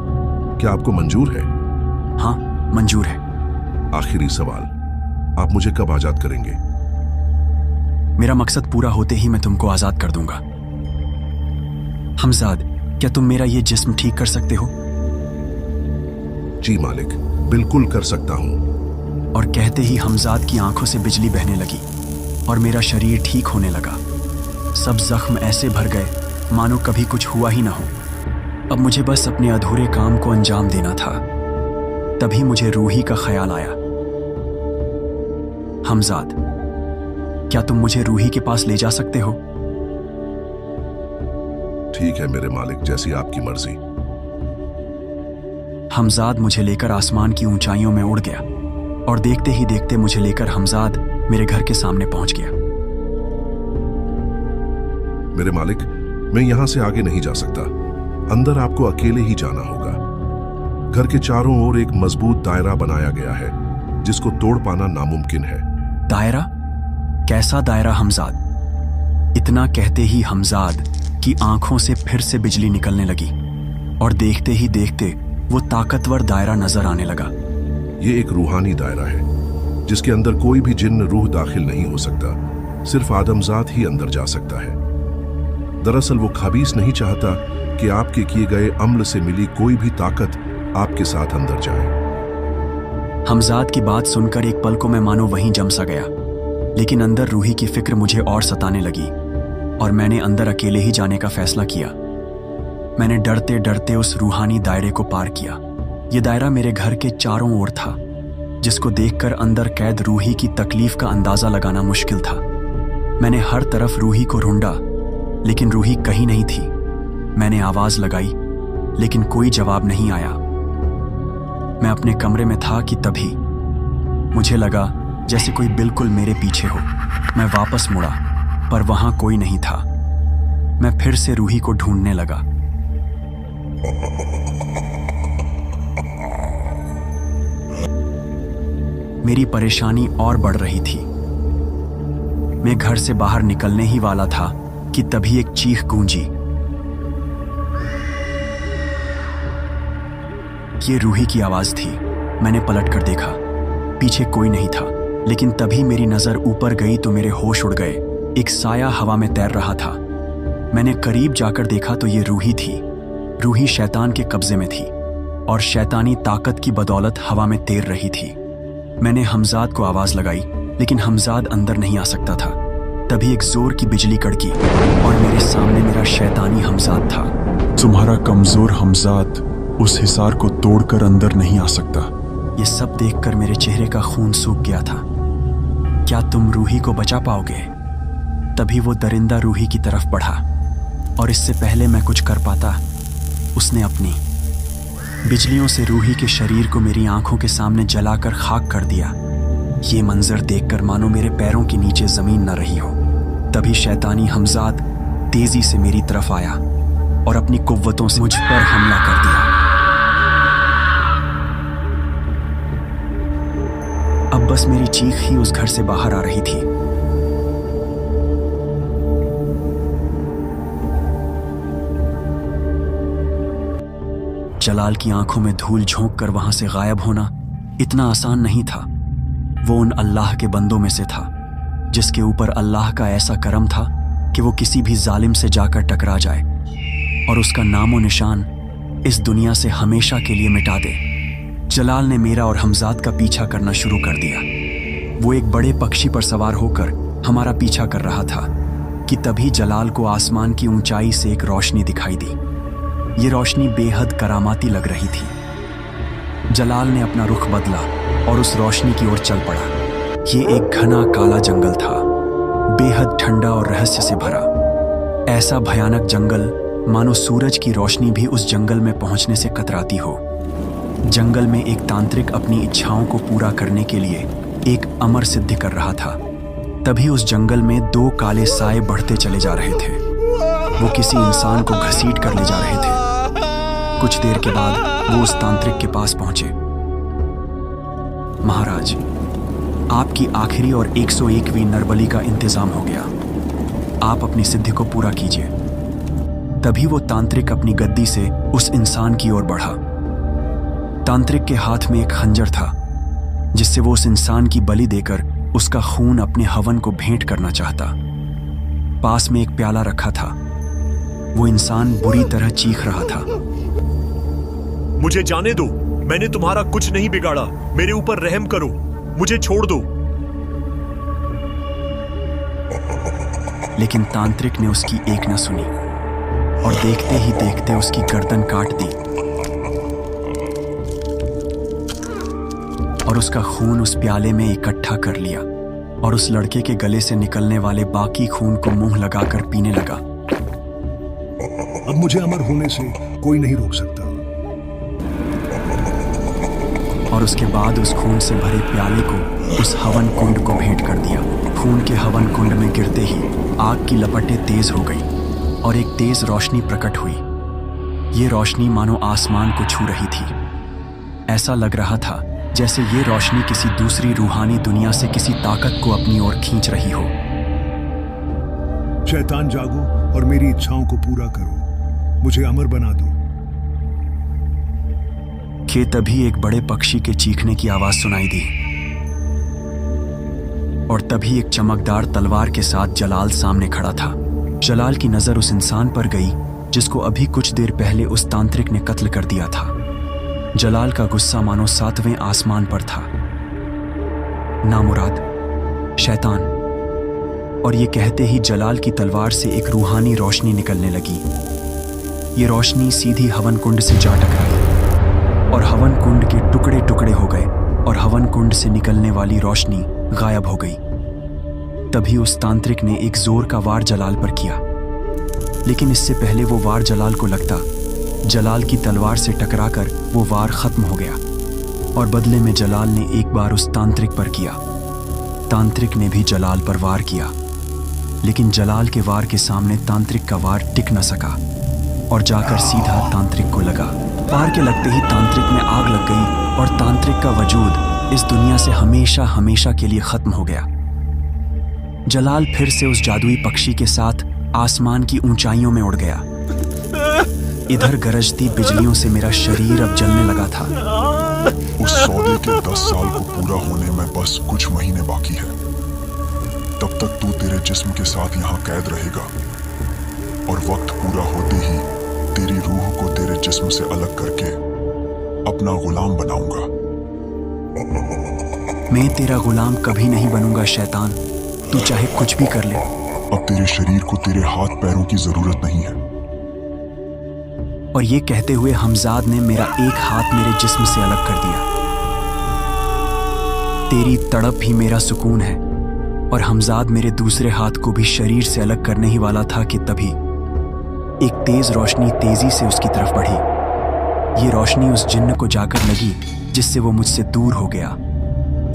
क्या आपको मंजूर है? हाँ, मंजूर है। आखिरी सवाल, आप मुझे कब आजाद करेंगे? मेरा मकसद पूरा होते ही मैं तुमको आजाद कर दूंगा। हमजाद, क्या तुम मेरा ये जिस्म ठीक कर सकते हो? जी मालिक, बिल्कुल कर सकता हूं। और कहते ही हमजाद की आंखों से बिजली बहने लगी और मेरा शरीर ठीक होने लगा। सब जख्म ऐसे भर गए मानो कभी कुछ हुआ ही ना हो। अब मुझे बस अपने अधूरे काम को अंजाम देना था। तभी मुझे रूही का ख्याल आया। हमजाद, क्या तुम मुझे रूही के पास ले जा सकते हो? ठीक है मेरे मालिक, जैसी आपकी मर्जी। हमजाद मुझे लेकर आसमान की ऊंचाइयों में उड़ गया और देखते ही देखते मुझे लेकर हमजाद मेरे घर के सामने पहुंच गया। मेरे मालिक, मैं यहां से आगे नहीं जा सकता। अंदर आपको अकेले ही जाना होगा। घर के चारों ओर एक मजबूत दायरा बनाया गया है, जिसको तोड़ पाना नामुमकिन है। दायरा? कैसा दायरा हमजाद? इतना कहते ही हमजाद की आंखों से फिर से बिजली निकलने लगी और देखते ही देखते वो ताकतवर दायरा नजर आने लगा। ये एक रूहानी दायरा है, जिसके अंदर कोई भी जिन्न रूह दाखिल नहीं हो सकता। सिर्फ आदमजात ही अंदर जा सकता है। दरअसल वो खबीस नहीं चाहता कि आपके किए गए अम्ल से मिली कोई भी ताकत आपके साथ अंदर जाए। हमजाद की बात सुनकर एक पल को मैं मानो वहीं जम सा गया, लेकिन अंदर रूही की फिक्र मुझे और सताने लगी और मैंने अंदर अकेले ही जाने का फैसला किया। मैंने डरते डरते उस रूहानी दायरे को पार किया। ये दायरा मेरे घर के चारों ओर था, जिसको देखकर अंदर कैद रूही की तकलीफ का अंदाजा लगाना मुश्किल था। मैंने हर तरफ रूही को ढूंढा, लेकिन रूही कहीं नहीं थी। मैंने आवाज लगाई, लेकिन कोई जवाब नहीं आया। मैं अपने कमरे में था कि तभी मुझे लगा जैसे कोई बिल्कुल मेरे पीछे हो। मैं वापस मुड़ा, पर वहां कोई नहीं था। मैं फिर से रूही को ढूंढने लगा। मेरी परेशानी और बढ़ रही थी। मैं घर से बाहर निकलने ही वाला था कि तभी एक चीख गूंजी। ये रूही की आवाज थी। मैंने पलटकर देखा, पीछे कोई नहीं था, लेकिन तभी मेरी नजर ऊपर गई तो मेरे होश उड़ गए। एक साया हवा में तैर रहा था। मैंने करीब जाकर देखा तो ये रूही थी। रूही शैतान के कब्जे में थी और शैतानी ताकत की बदौलत हवा में तैर रही थी। मैंने हमजाद को आवाज लगाई, लेकिन हमजाद अंदर नहीं आ सकता था। तभी एक जोर की बिजली कड़की और मेरे सामने मेरा शैतानी हमजाद था। तुम्हारा कमजोर हमजाद उस हिसार को तोड़कर अंदर नहीं आ सकता। ये सब देखकर मेरे चेहरे का खून सूख गया था। क्या तुम रूही को बचा पाओगे? तभी वो दरिंदा रूही की तरफ बढ़ा और इससे पहले मैं कुछ कर पाता, उसने अपनी बिजलियों से रूही के शरीर को मेरी आंखों के सामने जलाकर खाक कर दिया। ये मंजर देखकर मानो मेरे पैरों के नीचे जमीन न रही हो। तभी शैतानी हमजाद तेजी से मेरी तरफ आया और अपनी कुव्वतों से मुझ पर हमला कर दिया। अब बस मेरी चीख ही उस घर से बाहर आ रही थी। जलाल की आंखों में धूल झोंक कर वहां से गायब होना इतना आसान नहीं था। वो उन अल्लाह के बंदों में से था जिसके ऊपर अल्लाह का ऐसा करम था कि वो किसी भी जालिम से जाकर टकरा जाए और उसका नामो निशान इस दुनिया से हमेशा के लिए मिटा दे। जलाल ने मेरा और हमजाद का पीछा करना शुरू कर दिया। वो एक बड़े पक्षी पर सवार होकर हमारा पीछा कर रहा था कि तभी जलाल को आसमान की ऊंचाई से एक रोशनी दिखाई दी। ये रोशनी बेहद करामाती लग रही थी। जलाल ने अपना रुख बदला और उस रोशनी की ओर चल पड़ा। ये एक घना काला जंगल था, बेहद ठंडा और रहस्य से भरा। ऐसा भयानक जंगल मानो सूरज की रोशनी भी उस जंगल में पहुंचने से कतराती हो। जंगल में एक तांत्रिक अपनी इच्छाओं को पूरा करने के लिए एक अमर सिद्धि कर रहा था। तभी उस जंगल में दो काले साए बढ़ते चले जा रहे थे। वो किसी इंसान को घसीट कर ले जा रहे थे। कुछ देर के बाद वो उस तांत्रिक के पास पहुंचे। महाराज, आपकी आखिरी और 101वीं नरबली का इंतजाम हो गया। आप अपनी सिद्धि को पूरा कीजिए। तभी वो तांत्रिक अपनी गद्दी से उस इंसान की ओर बढ़ा। तांत्रिक के हाथ में एक खंजर था जिससे वो उस इंसान की बलि देकर उसका खून अपने हवन को भेंट करना चाहता। पास में एक प्याला रखा था। वो इंसान बुरी तरह चीख रहा था। मुझे जाने दो, मैंने तुम्हारा कुछ नहीं बिगाड़ा। मेरे ऊपर रहम करो, मुझे छोड़ दो। लेकिन तांत्रिक ने उसकी एक न सुनी और देखते ही देखते उसकी गर्दन काट दी और उसका खून उस प्याले में इकट्ठा कर लिया और उस लड़के के गले से निकलने वाले बाकी खून को मुंह लगाकर पीने लगा। अब मुझे अमर होने से कोई नहीं रोक सकता। और उसके बाद उस खून से भरे प्याले को उस हवन कुंड को भेंट कर दिया। खून के हवन कुंड में गिरते ही आग की लपटें तेज हो गई और एक तेज रोशनी प्रकट हुई। ये रोशनी मानो आसमान को छू रही थी। ऐसा लग रहा था जैसे ये रोशनी किसी दूसरी रूहानी दुनिया से किसी ताकत को अपनी ओर खींच रही हो। शैतान जागो और मेरी इच्छाओं को पूरा करो, मुझे अमर बना दो। कि तभी एक बड़े पक्षी के चीखने की आवाज सुनाई दी और तभी एक चमकदार तलवार के साथ जलाल सामने खड़ा था। जलाल की नजर उस इंसान पर गई जिसको अभी कुछ देर पहले उस तांत्रिक ने कत्ल कर दिया था। जलाल का गुस्सा मानो 7वें आसमान पर था। नामुराद, शैतान। और ये कहते ही जलाल की तलवार से एक रूहानी रोशनी निकलने लगी। ये रोशनी सीधी हवन कुंड से जा टकराई और हवन कुंड के टुकड़े टुकड़े हो गए और हवन कुंड से निकलने वाली रोशनी गायब हो गई। तभी उस तांत्रिक ने एक जोर का वार जलाल पर किया, लेकिन इससे पहले वो वार जलाल को लगता, जलाल की तलवार से टकराकर वो वार खत्म हो गया और बदले में जलाल ने एक बार उस तांत्रिक पर किया। तांत्रिक ने भी जलाल पर वार किया, लेकिन जलाल के वार के सामने तांत्रिक का वार टिक न सका और जाकर सीधा तांत्रिक को लगा। वार के लगते ही तांत्रिक में आग लग गई और तांत्रिक का वजूद इस दुनिया से हमेशा हमेशा के लिए खत्म हो गया। जलाल फिर से उस जादुई पक्षी के साथ आसमान की ऊंचाइयों में उड़ गया। इधर गरजती बिजलियों से मेरा शरीर अब जलने लगा था। उस सौदे के 10 साल को पूरा होने में बस कुछ महीने बाकी है। तब तक तू तेरे जिस्म के साथ यहाँ कैद रहेगा और वक्त पूरा होते ही तेरी रूह को तेरे जिस्म से अलग करके अपना गुलाम बनाऊंगा। मैं तेरा गुलाम कभी नहीं बनूंगा शैतान, तू चाहे कुछ भी कर ले। अब तेरे शरीर को तेरे हाथ पैरों की जरूरत नहीं है। और ये कहते हुए हमजाद ने मेरा एक हाथ मेरे जिस्म से अलग कर दिया। तेरी तड़प ही मेरा सुकून है। और हमजाद मेरे दूसरे हाथ को भी शरीर से अलग करने ही वाला था कि तभी एक तेज रोशनी तेजी से उसकी तरफ बढ़ी। ये रोशनी उस जिन्न को जाकर लगी जिससे वो मुझसे दूर हो गया।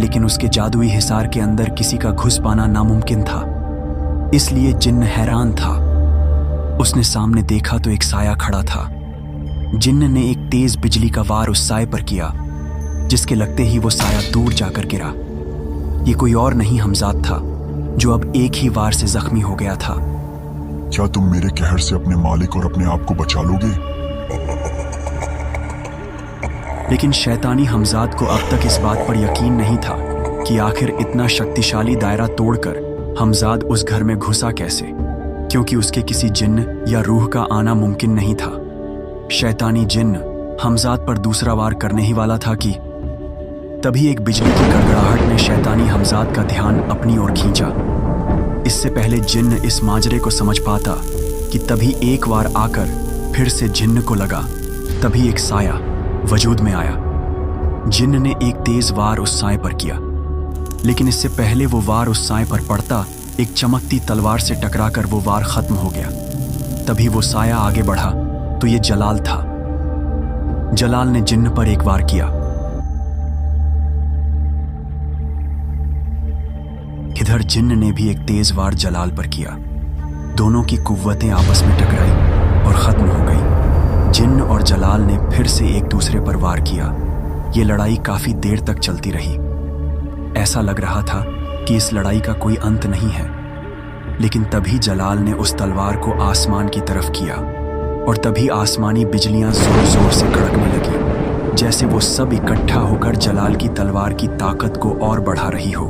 लेकिन उसके जादुई हिसार के अंदर किसी का घुस पाना नामुमकिन था। इसलिए जिन्न हैरान था। उसने सामने देखा तो एक साया खड़ा था। जिन्न ने एक तेज बिजली का वार उस साए पर किया, जिसके लगते ही वो साया दूर जाकर गिरा। ये कोई और नहीं हमजाद था, जो अब एक ही वार से जख्मी हो गया था। क्या तुम मेरे कहर से अपने मालिक और अपने आप को बचा लोगे? लेकिन शैतानी हमजाद को अब तक इस बात पर यकीन नहीं था कि आखिर इतना शक्तिशाली दायरा तोड़कर हमजाद उस घर में घुसा कैसे, क्योंकि उसके किसी जिन्न या रूह का आना मुमकिन नहीं था। शैतानी जिन्न हमजाद पर दूसरा वार करने ही वाला था कि तभी एक बिजली की गड़गड़ाहट ने शैतानी हमजाद का ध्यान अपनी ओर खींचा। इससे पहले जिन्न इस माजरे को समझ पाता कि तभी एक वार आकर फिर से जिन्न को लगा। तभी एक साया वजूद में आया। जिन्न ने एक तेज वार उस साए पर किया, लेकिन इससे पहले वो वार उस साए पर पड़ता, एक चमकती तलवार से टकराकर वो वार खत्म हो गया। तभी वो साया आगे बढ़ा तो ये जलाल था। जलाल ने जिन्न पर एक वार किया। इधर जिन्न ने भी एक तेज वार जलाल पर किया। दोनों की कुव्वतें आपस में टकराई और खत्म हो गई। जिन्न और जलाल ने फिर से एक दूसरे पर वार किया। ये लड़ाई काफी देर तक चलती रही। ऐसा लग रहा था कि इस लड़ाई का कोई अंत नहीं है। लेकिन तभी जलाल ने उस तलवार को आसमान की तरफ किया और तभी आसमानी बिजलियां जोर जोर से कड़कने लगी, जैसे वो सब इकट्ठा होकर जलाल की तलवार की ताकत को और बढ़ा रही हो।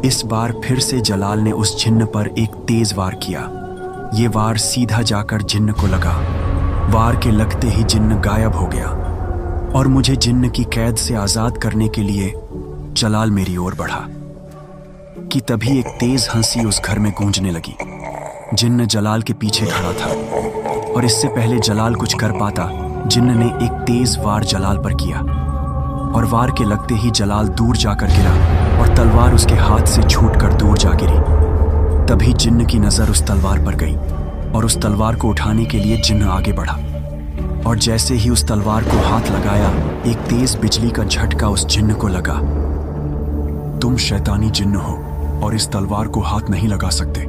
इस बार फिर से जलाल ने उस जिन्न पर एक तेज वार किया। ये वार सीधा जाकर जिन्न को लगा। वार के लगते ही जिन्न गायब हो गया और मुझे जिन्न की कैद से आजाद करने के लिए जलाल मेरी ओर बढ़ा कि तभी एक तेज हंसी उस घर में गूंजने लगी। जिन्न जलाल के पीछे खड़ा था और इससे पहले जलाल कुछ कर पाता, जिन्न ने एक तेज वार जलाल पर किया और वार के लगते ही जलाल दूर जाकर गिरा और तलवार उसके हाथ से छूटकर दूर जा गिरी। तभी जिन्न की नजर उस तलवार पर गई और उस तलवार को उठाने के लिए जिन्न आगे बढ़ा और जैसे ही उस तलवार को हाथ लगाया, एक तेज बिजली का झटका उस जिन्न को लगा। तुम शैतानी जिन्न हो और इस तलवार को हाथ नहीं लगा सकते।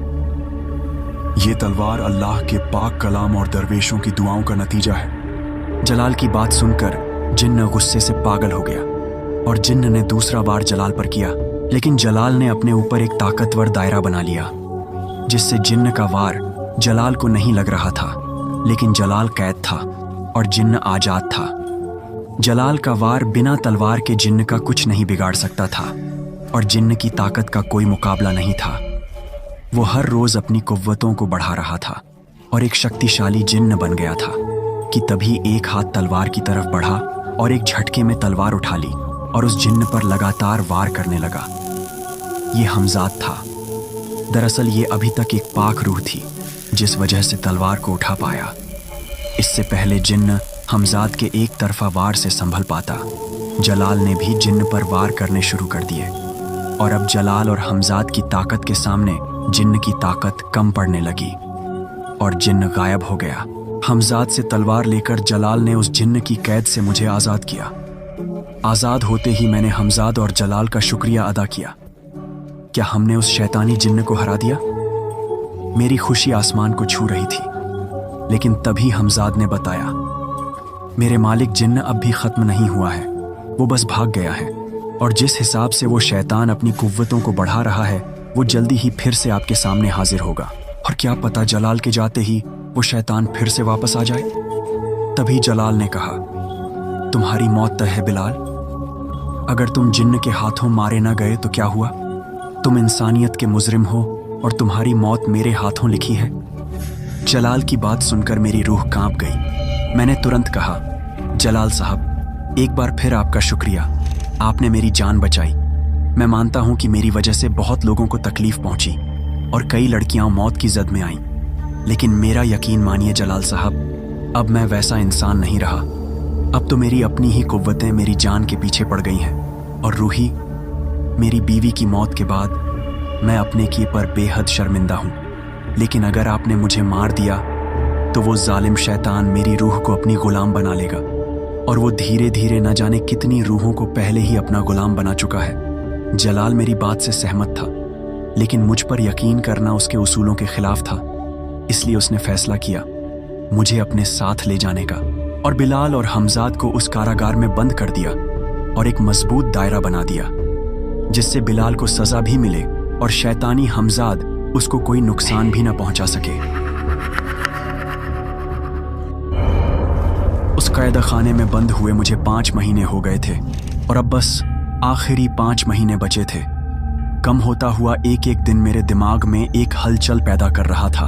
ये तलवार अल्लाह के पाक कलाम और दरवेशों की दुआओं का नतीजा है। जलाल की बात सुनकर जिन्न गुस्से से पागल हो गया और जिन्न ने दूसरा वार जलाल पर किया, लेकिन जलाल ने अपने ऊपर एक ताकतवर दायरा बना लिया, जिससे जिन्न का वार जलाल को नहीं लग रहा था। लेकिन जलाल कैद था और जिन्न आजाद था। जलाल का वार बिना तलवार के जिन्न का कुछ नहीं बिगाड़ सकता था और जिन्न की ताकत का कोई मुकाबला नहीं था। वो हर रोज अपनी कुव्वतों को बढ़ा रहा था और एक शक्तिशाली जिन्न बन गया था कि तभी एक हाथ तलवार की तरफ बढ़ा और एक झटके में तलवार उठा ली और उस जिन्न पर लगातार वार करने लगा। ये हमजाद था। दरअसल ये अभी तक एक पाक रूह थी, जिस वजह से तलवार को उठा पाया। इससे पहले जिन्न हमजाद के एक तरफा वार से संभल पाता, जलाल ने भी जिन्न पर वार करने शुरू कर दिए और अब जलाल और हमजाद की ताकत के सामने जिन्न की ताकत कम पड़ने लगी और जिन्न गायब हो गया। हमजाद से तलवार लेकर जलाल ने उस जिन्न की कैद से मुझे आजाद किया। आजाद होते ही मैंने हमजाद और जलाल का शुक्रिया अदा किया। क्या हमने उस शैतानी जिन्न को हरा दिया? मेरी खुशी आसमान को छू रही थी, लेकिन तभी हमजाद ने बताया, मेरे मालिक जिन्न अब भी खत्म नहीं हुआ है, वो बस भाग गया है और जिस हिसाब से वो शैतान अपनी कुव्वतों को बढ़ा रहा है, वो जल्दी ही फिर से आपके सामने हाजिर होगा और क्या पता जलाल के जाते ही वो शैतान फिर से वापस आ जाए। तभी जलाल ने कहा, तुम्हारी मौत तय है बिलाल। अगर तुम जिन्न के हाथों मारे ना गए तो क्या हुआ? तुम इंसानियत के मुजरिम हो और तुम्हारी मौत मेरे हाथों लिखी है। जलाल की बात सुनकर मेरी रूह कांप गई। मैंने तुरंत कहा, जलाल साहब, एक बार फिर आपका शुक्रिया, आपने मेरी जान बचाई। मैं मानता हूं कि मेरी वजह से बहुत लोगों को तकलीफ पहुंची और कई लड़कियां मौत की जद में आईं, लेकिन मेरा यकीन मानिए जलाल साहब, अब मैं वैसा इंसान नहीं रहा। अब तो मेरी अपनी ही कुव्वतें मेरी जान के पीछे पड़ गई हैं और रूही, मेरी बीवी की मौत के बाद मैं अपने किए पर बेहद शर्मिंदा हूं। लेकिन अगर आपने मुझे मार दिया तो वो जालिम शैतान मेरी रूह को अपनी गुलाम बना लेगा और वो धीरे धीरे न जाने कितनी रूहों को पहले ही अपना गुलाम बना चुका है। जलाल मेरी बात से सहमत था, लेकिन मुझ पर यकीन करना उसके उसूलों के खिलाफ था। इसलिए उसने फैसला किया मुझे अपने साथ ले जाने का और बिलाल और हमजाद को उस कारागार में बंद कर दिया और एक मजबूत दायरा बना दिया, जिससे बिलाल को सजा भी मिले और शैतानी हमजाद उसको कोई नुकसान भी न पहुंचा सके। उस कैद खाने में बंद हुए मुझे 5 महीने हो गए थे और अब बस आखिरी 5 महीने बचे थे। कम होता हुआ एक एक दिन मेरे दिमाग में एक हलचल पैदा कर रहा था।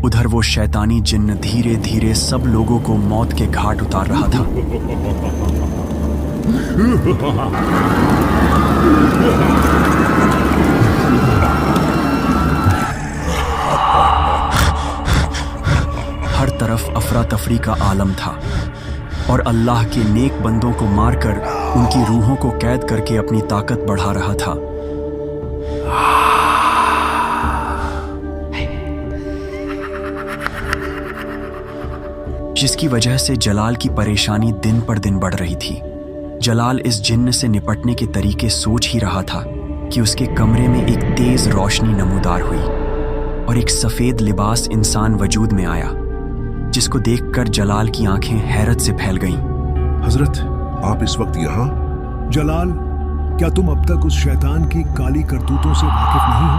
उधर वो शैतानी जिन्न धीरे धीरे सब लोगों को मौत के घाट उतार रहा था। हर तरफ अफरा तफरी का आलम था और अल्लाह के नेक बंदों को मारकर उनकी रूहों को कैद करके अपनी ताकत बढ़ा रहा था। जिसकी वजह से जलाल की परेशानी दिन पर दिन बढ़ रही थी। जलाल इस जिन्न से निपटने के तरीके सोच ही रहा था कि उसके कमरे में एक तेज रोशनी नमूदार हुई और एक सफेद लिबास इंसान वजूद में आया, जिसको देखकर जलाल की आंखें हैरत से फैल गईं। हजरत, आप इस वक्त यहाँ? जलाल, क्या तुम अब तक उस शैतान की काली करतूतों से वाकिफ नहीं हो?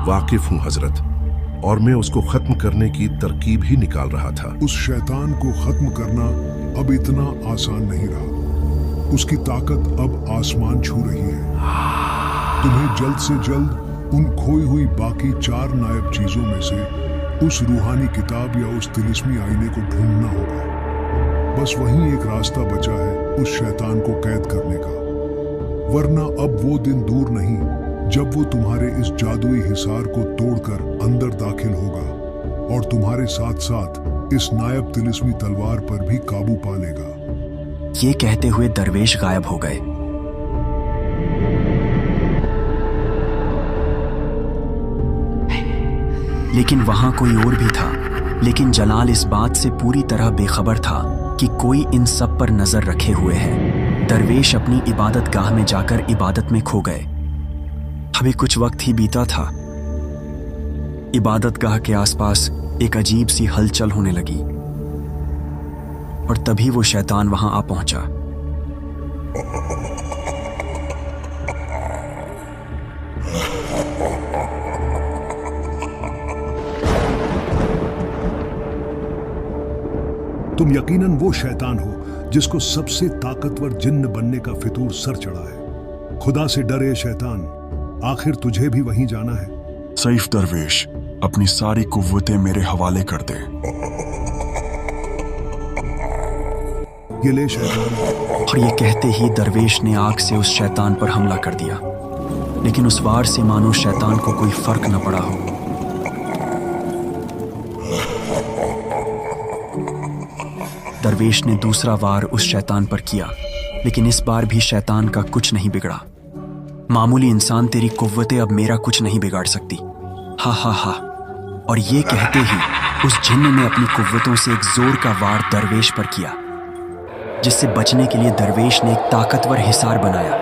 वाकिफ हूँ हजरत, और मैं उसको खत्म करने की तरकीब ही निकाल रहा था। उस शैतान को खत्म करना अब इतना आसान नहीं रहा। उसकी ताकत अब आसमान छू रही है। तुम्हें जल्द से जल्द उन खोई हुई बाकी 4 नायब चीजों में से उस रूहानी किताब या उस तिलिस्मी आईने को ढूंढना होगा। बस वहीं एक रास्ता बचा है उस शैतान को कैद करने का, वरना अब वो दिन दूर नहीं जब वो तुम्हारे इस जादुई हिसार को तोड़कर अंदर दाखिल होगा और तुम्हारे साथ साथ इस नायब तिलिस्मी तलवार पर भी काबू पा लेगा। ये कहते हुए दरवेश गायब हो गए। लेकिन वहां कोई और भी था। लेकिन जलाल इस बात से पूरी तरह बेखबर था कि कोई इन सब पर नजर रखे हुए है। दरवेश अपनी इबादत गाह में जाकर इबादत में खो गए। अभी कुछ वक्त ही बीता था, इबादत गाह के आसपास एक अजीब सी हलचल होने लगी और तभी वो शैतान वहां आ पहुंचा। तुम यकीनन वो शैतान हो जिसको सबसे ताकतवर जिन्न बनने का फितूर सर चढ़ा है। खुदा से डरे शैतान, आखिर तुझे भी वहीं जाना है। सईफ दरवेश, अपनी सारी कुव्वतें मेरे हवाले कर दे। ये ले शैतान। और ये कहते ही दरवेश ने आग से उस शैतान पर हमला कर दिया, लेकिन उस वार से मानो शैतान को कोई फर्क न पड़ा हो। दरवेश ने दूसरा वार उस शैतान पर किया, लेकिन इस बार भी शैतान का कुछ नहीं बिगड़ा। मामूली इंसान तेरी कुव्वतें अब मेरा कुछ नहीं बिगाड़ सकती। हा हा हा। और ये कहते ही उस जिन्न ने अपनी कुव्वतों से एक जोर का वार दरवेश पर किया, जिससे बचने के लिए दरवेश ने एक ताकतवर हिसार बनाया।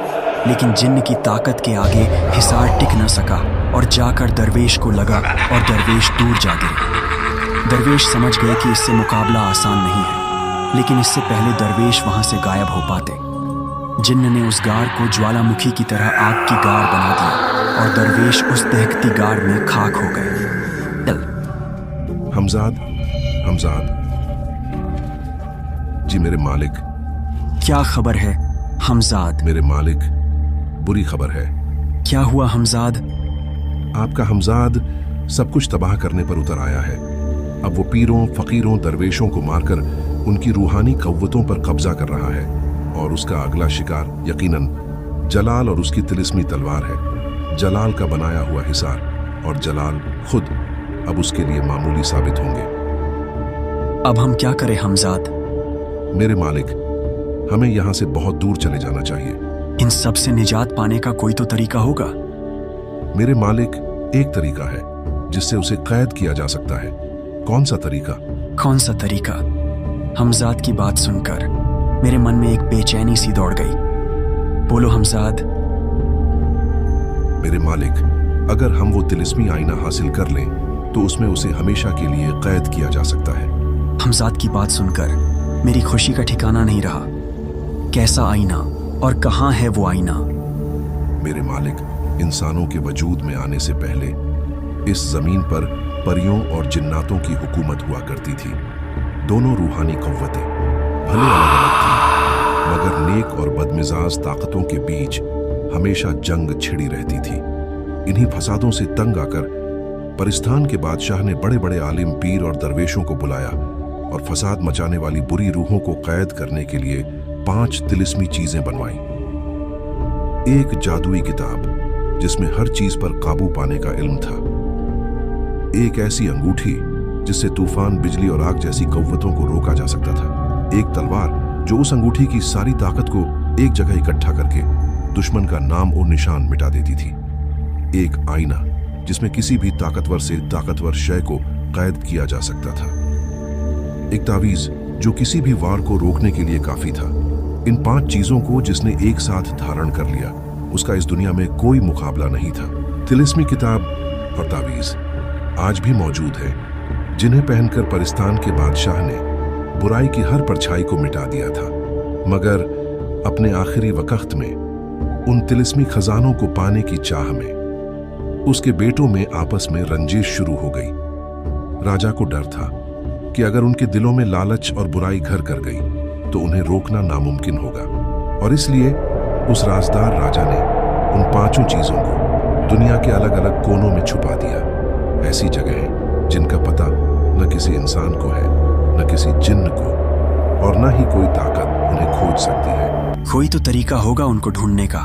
लेकिन जिन्न की ताकत के आगे हिसार टिक न सका और जाकर दरवेश को लगा और दरवेश दूर जा गिरे। दरवेश समझ गए कि इससे मुकाबला आसान नहीं है, लेकिन इससे पहले दरवेश वहां से गायब हो पाते, जिन्न ने उस गार को ज्वालामुखी की तरह आग की गार बना दिया और दरवेश उस दहकती गार में खाक हो गए। हमजाद, हमजाद जी, मेरे मालिक। क्या खबर है हमजाद? मेरे मालिक, बुरी खबर है। क्या हुआ हमजाद? आपका हमजाद सब कुछ तबाह करने पर उतर आया है। अब वो पीरों, फकीरों, दरवेशों को मारकर उनकी रूहानी कव्वतों पर कब्जा कर रहा है और उसका अगला शिकार यकीनन जलाल और उसकी तिलिस्मी तलवार है। जलाल का बनाया हुआ हिसार और जलाल खुद अब उसके लिए मामूली साबित होंगे। अब हम क्या करें हमजाद? मेरे मालिक, हमें यहां से बहुत दूर चले जाना चाहिए। इन सब से निजात पाने का कोई तो तरीका होगा। मेरे मालिक, एक तरीका है जिससे उसे कैद किया जा सकता है। कौन सा तरीका? कौन सा तरीका? हमजाद की बात सुनकर मेरे मन में एक बेचैनी सी दौड़ गई। बोलो हमजाद। मेरे मालिक, अगर हम वो तिलिस्मी आईना हासिल कर लें तो उसमें उसे हमेशा के लिए कैद किया जा सकता है। हमजाद की बात सुनकर मेरी खुशी का ठिकाना नहीं रहा। कैसा आईना और कहाँ है वो आईना? मेरे मालिक, इंसानों के वजूद में आने से पहले इस जमीन पर परियों और जिन्नातों की हुकूमत हुआ करती थी। दोनों रूहानी कव्वतें भले अलग अलग थी, मगर नेक और बदमिजाज ताकतों के बीच हमेशा जंग छिड़ी रहती थी। इन्हीं फसादों से तंग आकर परिस्तान के बादशाह ने बड़े बड़े आलिम, पीर और दरवेशों को बुलाया और फसाद मचाने वाली बुरी रूहों को कैद करने के लिए 5 तिलिस्मी चीजें बनवाईं। एक जादुई किताब जिसमें हर चीज पर काबू पाने का इल्म था। एक ऐसी अंगूठी जिससे तूफान, बिजली और आग जैसी कव्वतों को रोका जा सकता था। एक तलवार जो उस अंगूठी की सारी ताकत को एक जगह इकट्ठा करके दुश्मन का नाम और निशान मिटा देती थी। एक आईना जिसमें किसी भी ताकतवर से ताकतवर शय को कैद किया जा सकता था। एक तावीज जो किसी भी वार को रोकने के लिए काफी था। इन 5 चीजों को जिसने एक साथ धारण कर लिया, उसका इस दुनिया में कोई मुकाबला नहीं था। तिलिस्मी किताब और तावीज आज भी मौजूद है, जिन्हें पहनकर परिस्तान के बादशाह ने बुराई की हर परछाई को मिटा दिया था। मगर अपने आखिरी वक्त में उन तिलिस्मी खजानों को पाने की चाह में उसके बेटों में आपस में रंजिश शुरू हो गई। राजा को डर था कि अगर उनके दिलों में लालच और बुराई घर कर गई तो उन्हें रोकना नामुमकिन होगा, और इसलिए उस राजदार राजा ने उन 5 चीजों को दुनिया के अलग अलग कोनों में छुपा दिया। ऐसी जगह जिनका पता न किसी इंसान को है, न किसी जिन्न को, और न ही कोई ताकत उन्हें खोज सकती है। कोई तो तरीका होगा उनको ढूंढने का।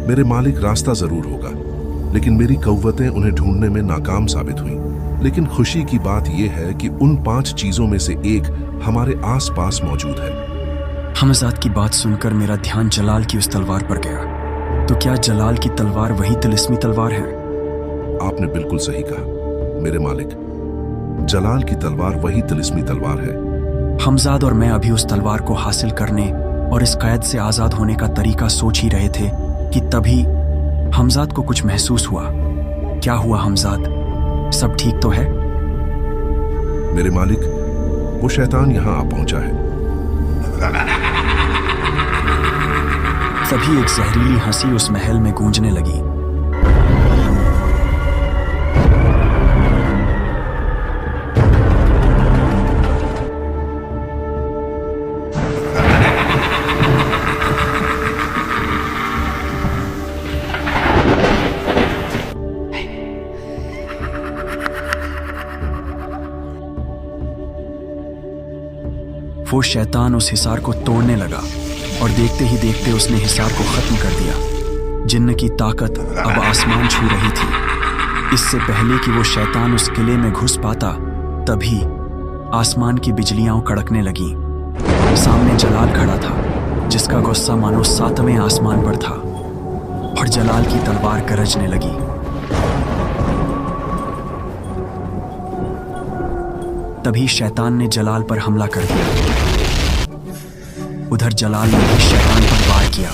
मेरे मालिक, रास्ता जरूर होगा, लेकिन मेरी कव्वतें उन्हें ढूंढने में नाकाम साबित हुई। लेकिन खुशी की बात यह है कि उन 5 चीजों में से एक हमारे आसपास मौजूद है। हमजाद की बात सुनकर मेरा ध्यान जलाल की उस तलवार पर गया। तो क्या जलाल की तलवार वही तिलिस्मी तलवार है? आपने बिल्कुल सही कहा मेरे मालिक, जलाल की तलवार वही तिलिस्मी तलवार है। हमजाद और मैं अभी उस तलवार को हासिल करने और इस कैद से आजाद होने का तरीका सोच ही रहे थे कि तभी हमजाद को कुछ महसूस हुआ। क्या हुआ हमजाद? सब ठीक तो है? मेरे मालिक, वो शैतान यहां आ पहुंचा है। तभी एक जहरीली हंसी उस महल में गूंजने लगी। वो शैतान उस हिसार को तोड़ने लगा और देखते ही देखते उसने हिसार को खत्म कर दिया। जिन्न की ताकत अब आसमान छू रही थी। इससे पहले कि वो शैतान उस किले में घुस पाता, तभी आसमान की बिजलियां कड़कने लगी। सामने जलाल खड़ा था, जिसका गुस्सा मानो 7वें आसमान पर था, और जलाल की तलवार गरजने लगी। तभी शैतान ने जलाल पर हमला कर दिया। उधर जलाल ने भी शैतान पर वार किया।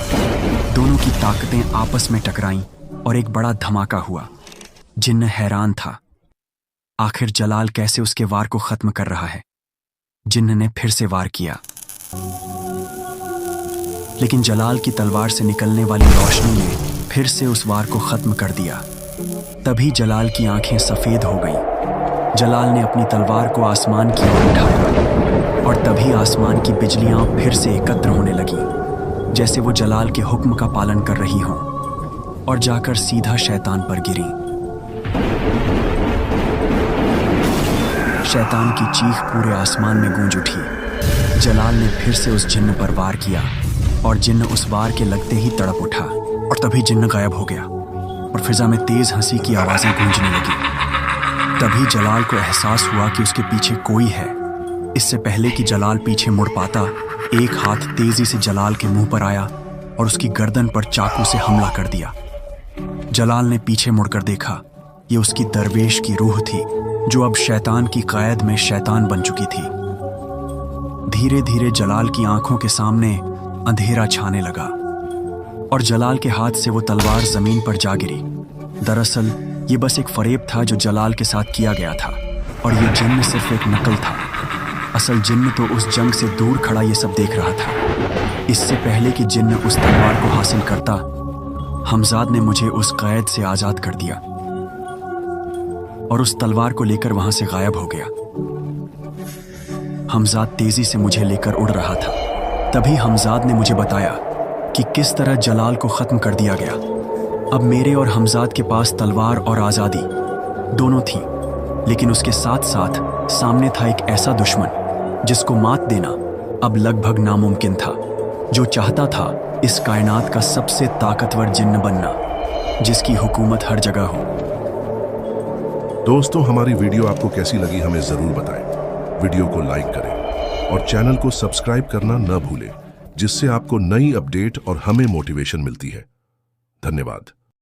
दोनों की ताकतें आपस में टकराईं और एक बड़ा धमाका हुआ। जिन्न हैरान था, आखिर जलाल कैसे उसके वार को खत्म कर रहा है। जिन्न ने फिर से वार किया, लेकिन जलाल की तलवार से निकलने वाली रोशनी ने फिर से उस वार को खत्म कर दिया। तभी जलाल की आंखें सफेद हो गईं। जलाल ने अपनी तलवार को आसमान की ओर उठाया और तभी आसमान की बिजलियां फिर से एकत्र होने लगीं, जैसे वो जलाल के हुक्म का पालन कर रही हों, और जाकर सीधा शैतान पर गिरी। शैतान की चीख पूरे आसमान में गूंज उठी। जलाल ने फिर से उस जिन्न पर वार किया और जिन्न उस वार के लगते ही तड़प उठा, और तभी जिन्न गायब हो गया और फिजा में तेज हंसी की आवाजें गूंजने लगी। तभी जलाल को एहसास हुआ कि उसके पीछे कोई है। इससे पहले कि जलाल पीछे मुड़ पाता, एक हाथ तेजी से जलाल के मुंह पर आया और उसकी गर्दन पर चाकू से हमला कर दिया। जलाल ने पीछे मुड़कर देखा, ये उसकी दरवेश की रूह थी, जो अब शैतान की कैद में शैतान बन चुकी थी। धीरे धीरे जलाल की आंखों के सामने अंधेरा छाने लगा। और जलाल के हाथ से वो तलवार जमीन पर जा गिरी। दरअसल ये बस एक फरेब था जो जलाल के साथ किया गया था, और ये जिन्न सिर्फ एक नकल था। असल जिन्न तो उस जंग से दूर खड़ा ये सब देख रहा था। इससे पहले कि जिन्न उस तलवार को हासिल करता, हमजाद ने मुझे उस कैद से आजाद कर दिया और उस तलवार को लेकर वहां से गायब हो गया। हमजाद तेजी से मुझे लेकर उड़ रहा था। तभी हमजाद ने मुझे बताया कि किस तरह जलाल को खत्म कर दिया गया। अब मेरे और हमजाद के पास तलवार और आजादी दोनों थी, लेकिन उसके साथ साथ सामने था एक ऐसा दुश्मन जिसको मात देना अब लगभग नामुमकिन था, जो चाहता था इस कायनात का सबसे ताकतवर जिन्न बनना, जिसकी हुकूमत हर जगह हो। दोस्तों, हमारी वीडियो आपको कैसी लगी हमें जरूर बताएं। वीडियो को लाइक करें और चैनल को सब्सक्राइब करना न भूलें, जिससे आपको नई अपडेट और हमें मोटिवेशन मिलती है। धन्यवाद।